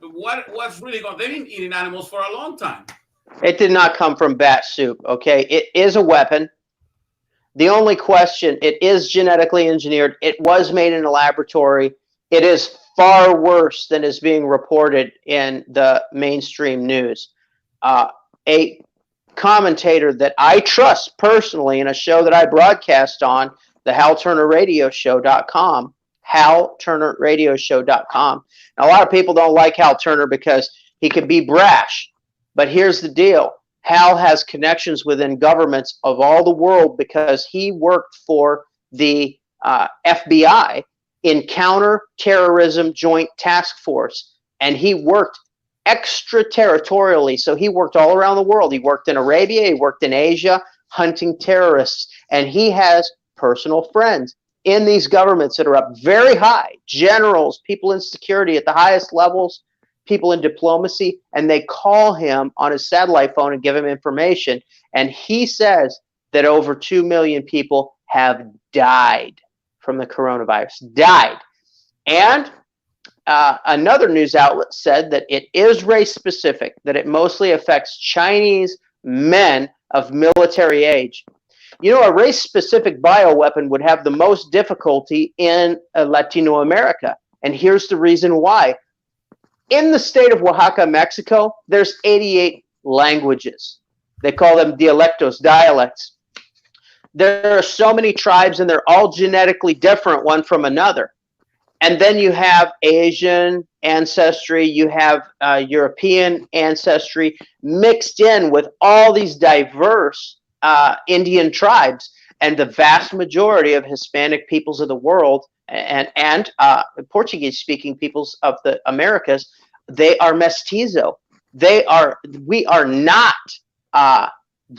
what's really going? They've been eating animals for a long time. It did not come from bat soup, okay? It is a weapon. The only question, it is genetically engineered. It was made in a laboratory. It is far worse than is being reported in the mainstream news. A commentator that I trust personally in a show that I broadcast on, the HalTurnerRadioShow.com, HalTurnerRadioShow.com. Now, a lot of people don't like Hal Turner because he can be brash, but here's the deal. Hal has connections within governments of all the world because he worked for the FBI in Counter-Terrorism Joint Task Force, and he worked extraterritorially. So he worked all around the world. He worked in Arabia, he worked in Asia, hunting terrorists, and he has personal friends in these governments that are up very high, generals, people in security at the highest levels, people in diplomacy, and they call him on his satellite phone and give him information, and he says that over 2 million people have died from the coronavirus. Died. And another news outlet said that it is race specific, that it mostly affects Chinese men of military age. A race specific bioweapon would have the most difficulty in Latino America. And here's the reason why. In the state of Oaxaca, Mexico, there's 88 languages. They call them dialectos, dialects. There are so many tribes, and they're all genetically different one from another. And then you have Asian ancestry, you have European ancestry mixed in with all these diverse Indian tribes, and the vast majority of Hispanic peoples of the world and Portuguese-speaking peoples of the Americas, they are mestizo. We are not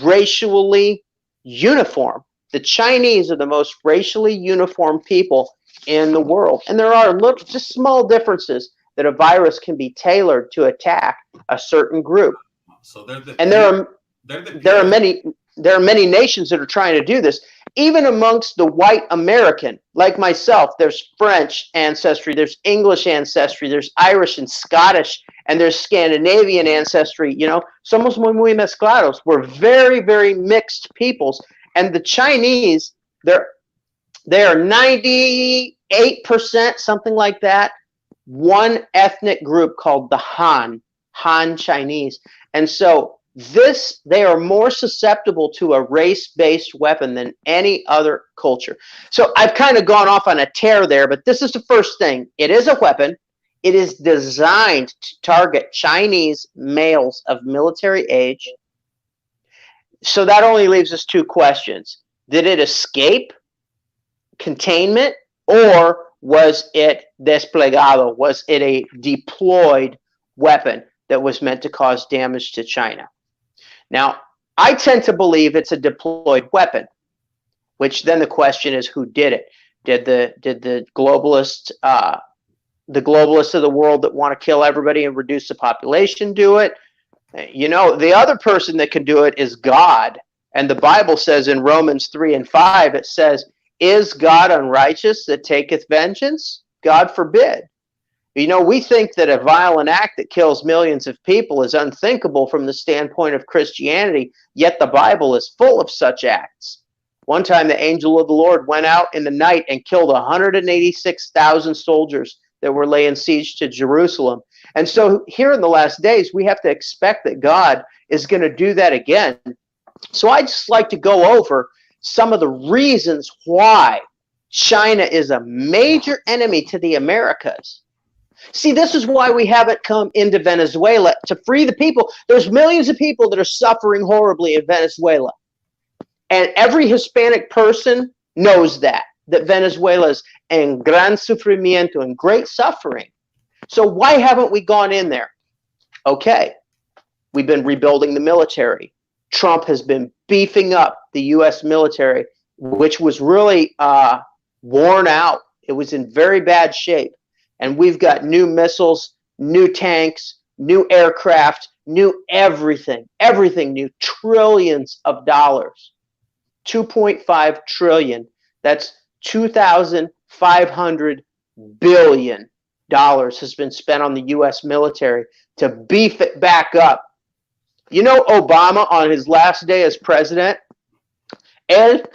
racially uniform. The Chinese are the most racially uniform people in the world. And there are little, just small differences that a virus can be tailored to attack a certain group. So they're the And there are many nations that are trying to do this. Even amongst the white American, like myself, there's French ancestry, there's English ancestry, there's Irish and Scottish, and there's Scandinavian ancestry. You know, somos muy mezclados. We're very, very mixed peoples. And the Chinese, they are 98%, something like that, one ethnic group called the Han Chinese. And so they are more susceptible to a race-based weapon than any other culture. So I've kind of gone off on a tear there, but this is the first thing. It is a weapon. It is designed to target Chinese males of military age. So that only leaves us two questions. Did it escape containment, or was it desplegado? Was it a deployed weapon that was meant to cause damage to China? Now, I tend to believe it's a deployed weapon, which then the question is, who did it? Did the globalists of the world that want to kill everybody and reduce the population do it? You know, the other person that can do it is God. And the Bible says in Romans 3 and 5, it says, "Is God unrighteous that taketh vengeance? God forbid." You know, we think that a violent act that kills millions of people is unthinkable from the standpoint of Christianity, yet the Bible is full of such acts. One time the angel of the Lord went out in the night and killed 186,000 soldiers that were laying siege to Jerusalem. And so here in the last days, we have to expect that God is going to do that again. So I'd just like to go over some of the reasons why China is a major enemy to the Americas. See, this is why we haven't come into Venezuela to free the people. There's millions of people that are suffering horribly in Venezuela. And every Hispanic person knows that Venezuela is en gran sufrimiento, in great suffering. So why haven't we gone in there? Okay, we've been rebuilding the military. Trump has been beefing up the U.S. military, which was really worn out. It was in very bad shape. And we've got new missiles, new tanks, new aircraft, new everything new, trillions of dollars. 2.5 trillion. That's $2,500 billion has been spent on the U.S. military to beef it back up. You know, Obama, on his last day as president, él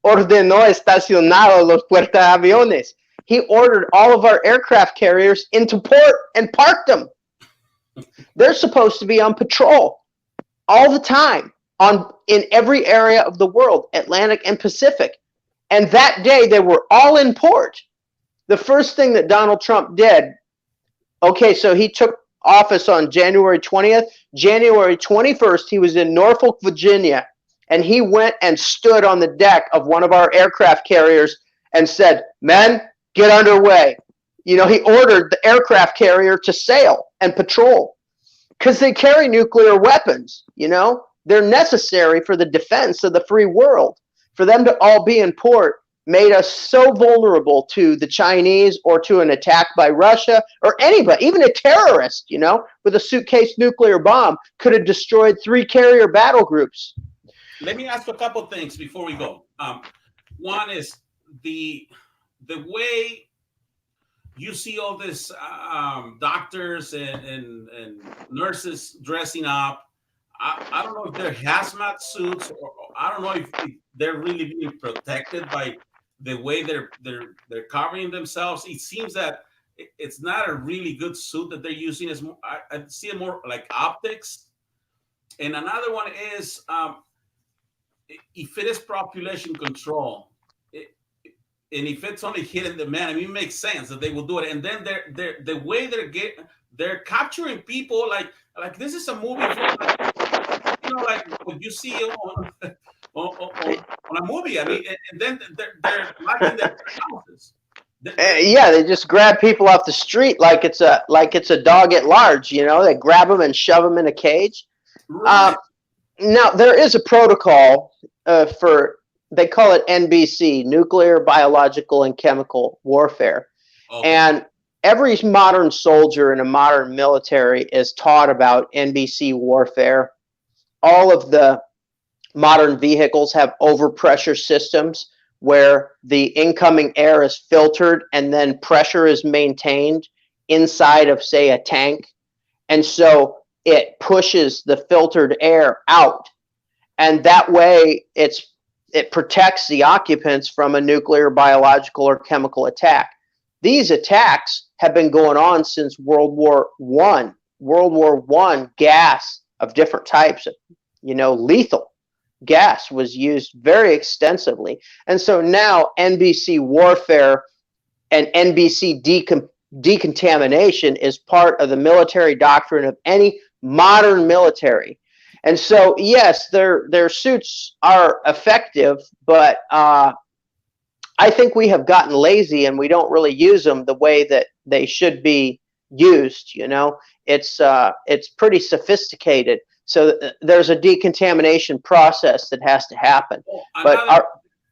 ordenó estacionados los puertaaviones. He ordered all of our aircraft carriers into port and parked them. They're supposed to be on patrol all the time in every area of the world, Atlantic and Pacific. And that day, they were all in port. The first thing that Donald Trump did, okay, so he took office on January 20th. January 21st, he was in Norfolk, Virginia, and he went and stood on the deck of one of our aircraft carriers and said, "Men, get underway." You know, he ordered the aircraft carrier to sail and patrol because they carry nuclear weapons. You know, they're necessary for the defense of the free world. For them to all be in port made us so vulnerable to the Chinese or to an attack by Russia or anybody, even a terrorist, you know, with a suitcase nuclear bomb could have destroyed 3 carrier battle groups. Let me ask a couple things before we go. One is the way you see all this doctors and nurses dressing up. I don't know if they're hazmat suits, or I don't know if they're really being protected by the way they're covering themselves. It seems that it's not a really good suit that they're using. It's more, I see it more like optics. And another one is if it is population control, it, and if it's only hidden demand, I mean, it makes sense that they will do it. And then they're the way they're capturing people like this is a movie from like, like what you see on a movie. I mean, and then they're locking their houses. Yeah, they just grab people off the street like it's a dog at large. They grab them and shove them in a cage. Right. Now there is a protocol for, they call it NBC, nuclear, biological, and chemical warfare, Okay. and every modern soldier in a modern military is taught about NBC warfare. All of the modern vehicles have overpressure systems where the incoming air is filtered and then pressure is maintained inside of, say, a tank. And so it pushes the filtered air out. And that way it protects the occupants from a nuclear, biological, or chemical attack. These attacks have been going on since World War I. World War I, gas of different types, lethal gas was used very extensively. And so now NBC warfare and NBC decontamination is part of the military doctrine of any modern military. And so, yes, their suits are effective, but I think we have gotten lazy and we don't really use them the way that they should be used. It's pretty sophisticated. So there's a decontamination process that has to happen. But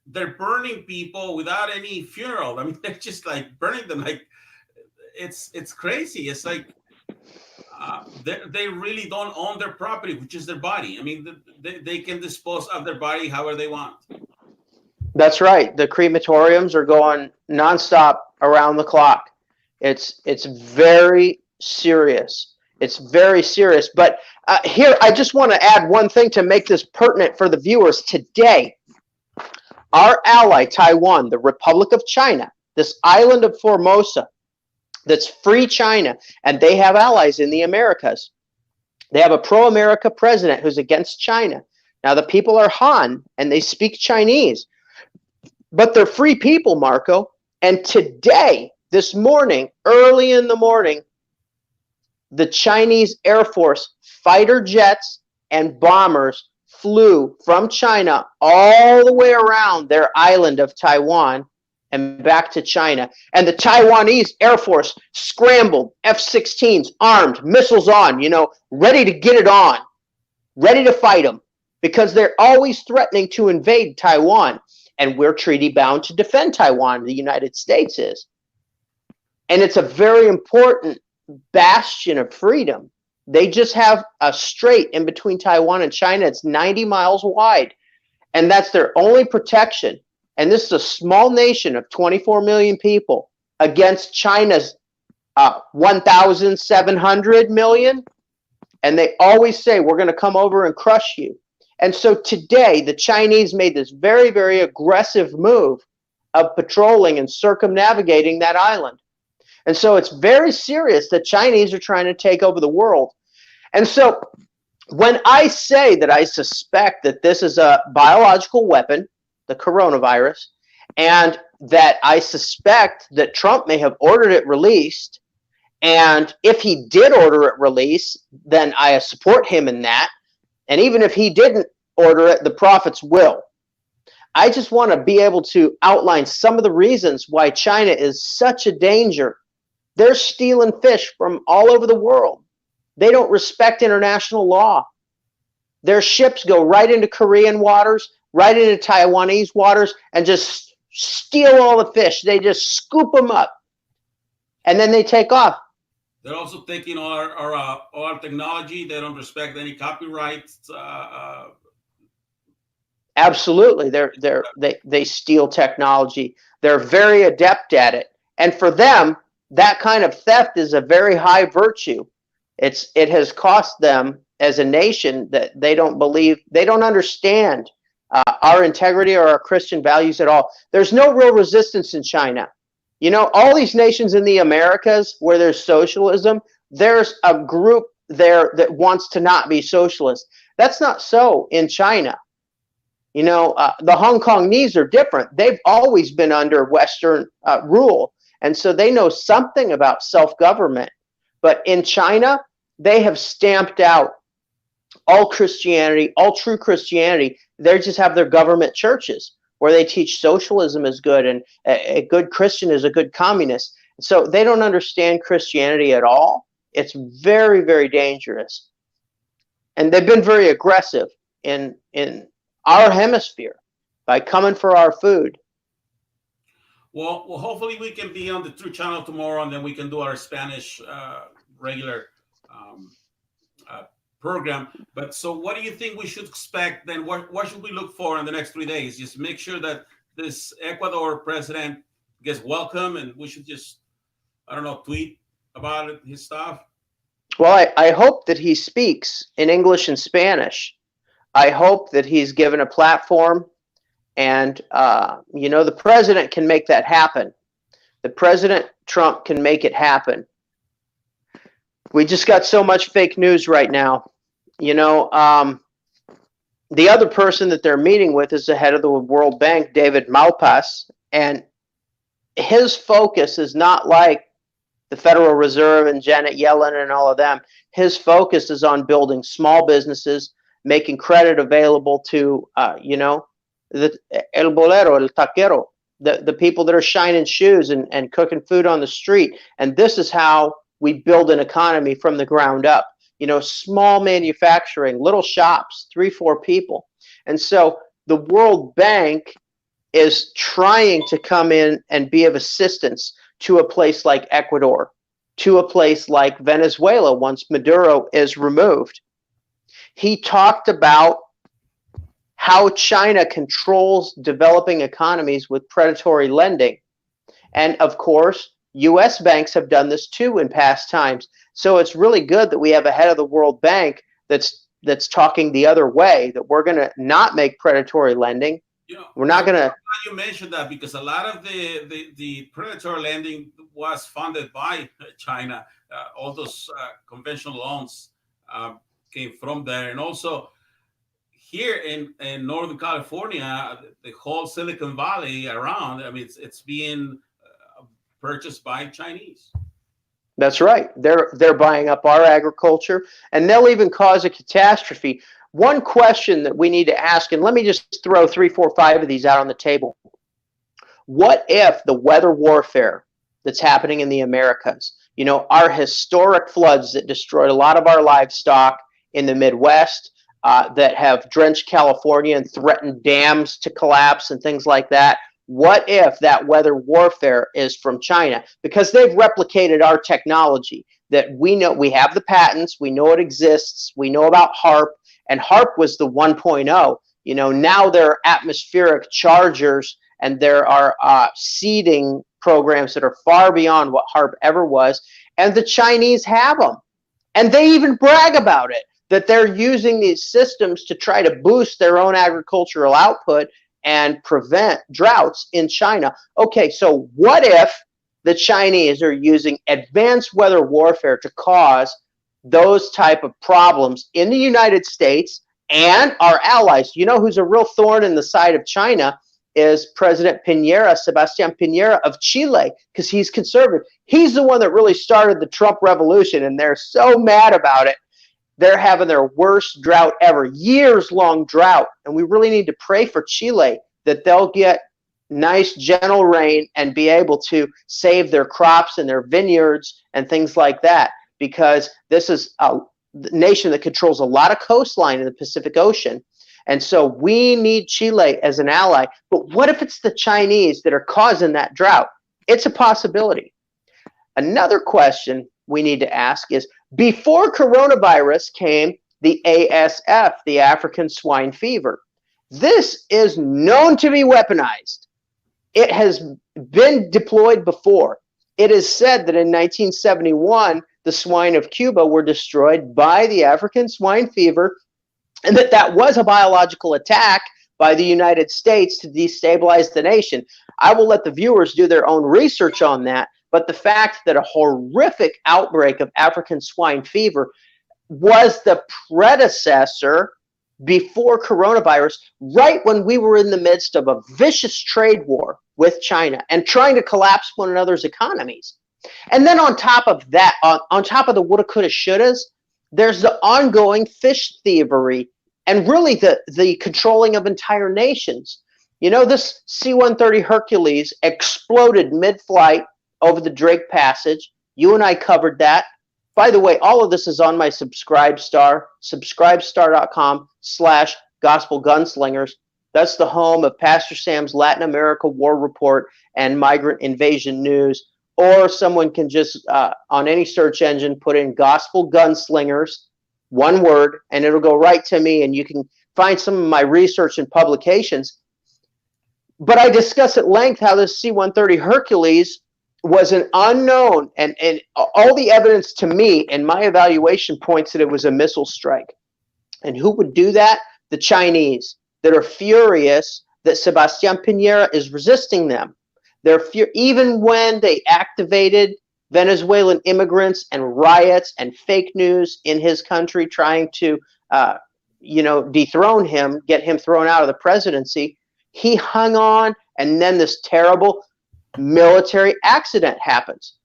they're burning people without any funeral. I mean, they're just like burning them. Like it's crazy. It's like they really don't own their property, which is their body. I mean, they can dispose of their body however they want. That's right. The crematoriums are going nonstop around the clock. It's very serious. It's very serious. But here, I just want to add one thing to make this pertinent for the viewers. Today, our ally, Taiwan, the Republic of China, this island of Formosa, that's free China, and they have allies in the Americas. They have a pro-America president who's against China. Now, the people are Han, and they speak Chinese. But they're free people, Marco. And today, this morning, early in the morning, the Chinese Air Force fighter jets and bombers flew from China all the way around their island of Taiwan and back to China. And the Taiwanese Air Force scrambled, F-16s armed, missiles on, ready to get it on, ready to fight them, because they're always threatening to invade Taiwan. And we're treaty bound to defend Taiwan, the United States is. And it's a very important bastion of freedom. They just have a strait in between Taiwan and China. It's 90 miles wide, and that's their only protection. And this is a small nation of 24 million people against China's 1,700 million. And they always say, we're going to come over and crush you. And so today, the Chinese made this very, very aggressive move of patrolling and circumnavigating that island. And so it's very serious that Chinese are trying to take over the world. And so when I say that I suspect that this is a biological weapon, the coronavirus, and that I suspect that Trump may have ordered it released, and if he did order it released, then I support him in that. And even if he didn't order it, the prophets will. I just want to be able to outline some of the reasons why China is such a danger. They're stealing fish from all over the world. They don't respect international law. Their ships go right into Korean waters, right into Taiwanese waters, and just steal all the fish. They just scoop them up, and then they take off. They're also taking our technology. They don't respect any copyrights. Absolutely, they steal technology. They're very adept at it, and for them, that kind of theft is a very high virtue. It has cost them as a nation that they don't understand our integrity or our Christian values at all. There's no real resistance in China. All these nations in the Americas where there's socialism, there's a group there that wants to not be socialist. That's not so in China. The Hong Kongese are different. They've always been under Western rule, and so they know something about self-government. But in China, they have stamped out all Christianity, all true Christianity. They just have their government churches where they teach socialism is good and a good Christian is a good communist. So they don't understand Christianity at all. It's very, very dangerous. And they've been very aggressive in our hemisphere by coming for our food. Well, hopefully we can be on the True Channel tomorrow, and then we can do our Spanish regular program. But so what do you think we should expect then? What should we look for in the next 3 days? Just make sure that this Ecuador president gets welcome, and we should just, I don't know, tweet about it, his stuff. Well, I hope that he speaks in English and Spanish. I hope that he's given a platform, and the president can make that happen. The President Trump can make it happen. We just got so much fake news right now. The other person that they're meeting with is the head of the World Bank, David Malpass, and his focus is not like the Federal Reserve and Janet Yellen and all of them. His focus is on building small businesses, making credit available to, the el bolero, el taquero, the people that are shining shoes and cooking food on the street. And this is how we build an economy from the ground up. Small manufacturing, little shops, 3-4 people. And so the World Bank is trying to come in and be of assistance to a place like Ecuador, to a place like Venezuela once Maduro is removed. He talked about how China controls developing economies with predatory lending. And of course, U.S. banks have done this too in past times. So it's really good that we have a head of the World Bank that's talking the other way, that we're going to not make predatory lending. We're not going to. You mentioned that because a lot of the predatory lending was funded by China. All those conventional loans came from there. And also here in Northern California, the whole Silicon Valley around, it's being purchased by Chinese. That's right. They're buying up our agriculture, and they'll even cause a catastrophe. One question that we need to ask, and let me just throw 3, 4, 5 of these out on the table. What if the weather warfare that's happening in the Americas, our historic floods that destroyed a lot of our livestock in the Midwest, that have drenched California and threatened dams to collapse and things like that, what if that weather warfare is from China? Because they've replicated our technology that we know. We have the patents. We know it exists. We know about HAARP. And HAARP was the 1.0. Now there are atmospheric chargers, and there are seeding programs that are far beyond what HAARP ever was. And the Chinese have them. And they even brag about it, that they're using these systems to try to boost their own agricultural output and prevent droughts in China. Okay, so what if the Chinese are using advanced weather warfare to cause those type of problems in the United States and our allies? Who's a real thorn in the side of China is President Piñera, Sebastián Piñera of Chile, because he's conservative. He's the one that really started the Trump revolution, and they're so mad about it. They're having their worst drought ever, years-long drought. And we really need to pray for Chile that they'll get nice, gentle rain and be able to save their crops and their vineyards and things like that, because this is a nation that controls a lot of coastline in the Pacific Ocean. And so we need Chile as an ally. But what if it's the Chinese that are causing that drought? It's a possibility. Another question we need to ask is, before coronavirus came the ASF, the African swine fever. This is known to be weaponized. It has been deployed before. It is said that in 1971, the swine of Cuba were destroyed by the African swine fever, and that was a biological attack by the United States to destabilize the nation. I will let the viewers do their own research on that, but the fact that a horrific outbreak of African swine fever was the predecessor before coronavirus, right when we were in the midst of a vicious trade war with China and trying to collapse one another's economies. And then on top of that, on top of the woulda, coulda, shouldas, there's the ongoing fish thievery and really the controlling of entire nations. You know, this C-130 Hercules exploded mid-flight over the Drake Passage. You and I covered that. By the way, all of this is on my Subscribestar, subscribestar.com/Gospel Gunslingers. That's the home of Pastor Sam's Latin America War Report and Migrant Invasion News. Or someone can just, on any search engine, put in Gospel Gunslingers, one word, and it'll go right to me, and you can find some of my research and publications. But I discuss at length how this C-130 Hercules was an unknown, and all the evidence to me and my evaluation points that it was a missile strike. And who would do that? The Chinese, that are furious that Sebastián Piñera is resisting them. They're even when they activated Venezuelan immigrants and riots and fake news in his country trying to, dethrone him, get him thrown out of the presidency, he hung on, and then this terrible military accident happens.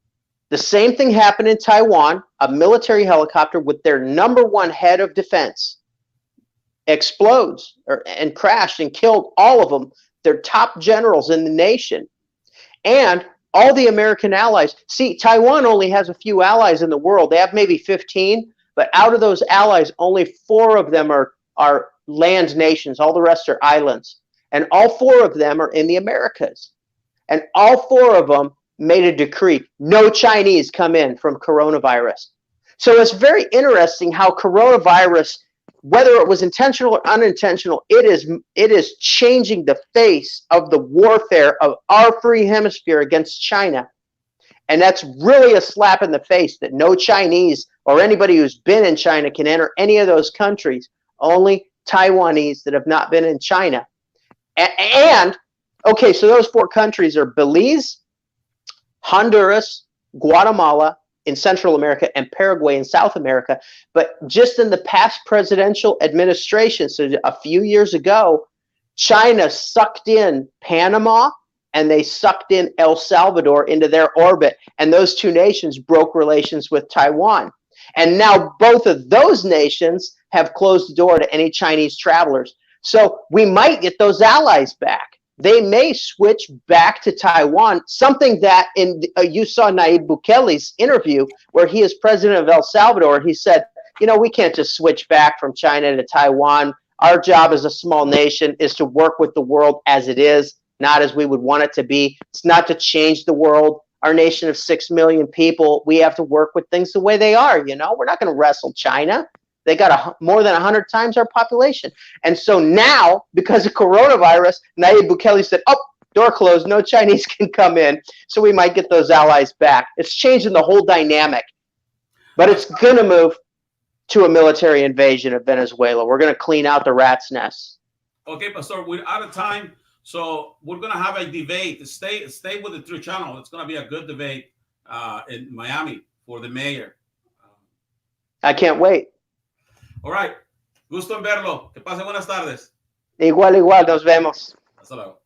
The same thing happened in Taiwan. A military helicopter with their #1 head of defense explodes and crashed and killed all of them, their top generals in the nation. And all the American allies. See, Taiwan only has a few allies in the world. They have maybe 15, but out of those allies, only 4 of them are land nations. All the rest are islands. And all 4 of them are in the Americas. And all 4 of them made a decree, no Chinese come in from coronavirus. So it's very interesting how coronavirus, whether it was intentional or unintentional, it is changing the face of the warfare of our free hemisphere against China. And that's really a slap in the face that no Chinese or anybody who's been in China can enter any of those countries. Only Taiwanese that have not been in China. And okay, so those 4 countries are Belize, Honduras, Guatemala in Central America, and Paraguay in South America. But just in the past presidential administration, so a few years ago, China sucked in Panama and they sucked in El Salvador into their orbit. And those 2 nations broke relations with Taiwan. And now both of those nations have closed the door to any Chinese travelers. So we might get those allies back. They may switch back to Taiwan, something that you saw Nayib Bukele's interview where he is president of El Salvador. He said, we can't just switch back from China to Taiwan. Our job as a small nation is to work with the world as it is, not as we would want it to be. It's not to change the world. Our nation of 6 million people, we have to work with things the way they are. We're not going to wrestle China. They got more than 100 times our population. And so now, because of coronavirus, Nayib Bukele said, door closed, no Chinese can come in. So we might get those allies back. It's changing the whole dynamic. But it's going to move to a military invasion of Venezuela. We're going to clean out the rat's nest. Okay, Pastor, we're out of time. So we're going to have a debate. Stay with the True Channel. It's going to be a good debate in Miami for the mayor. I can't wait. All right. Gusto en verlo. Que pase buenas tardes. Igual, nos vemos. Hasta luego.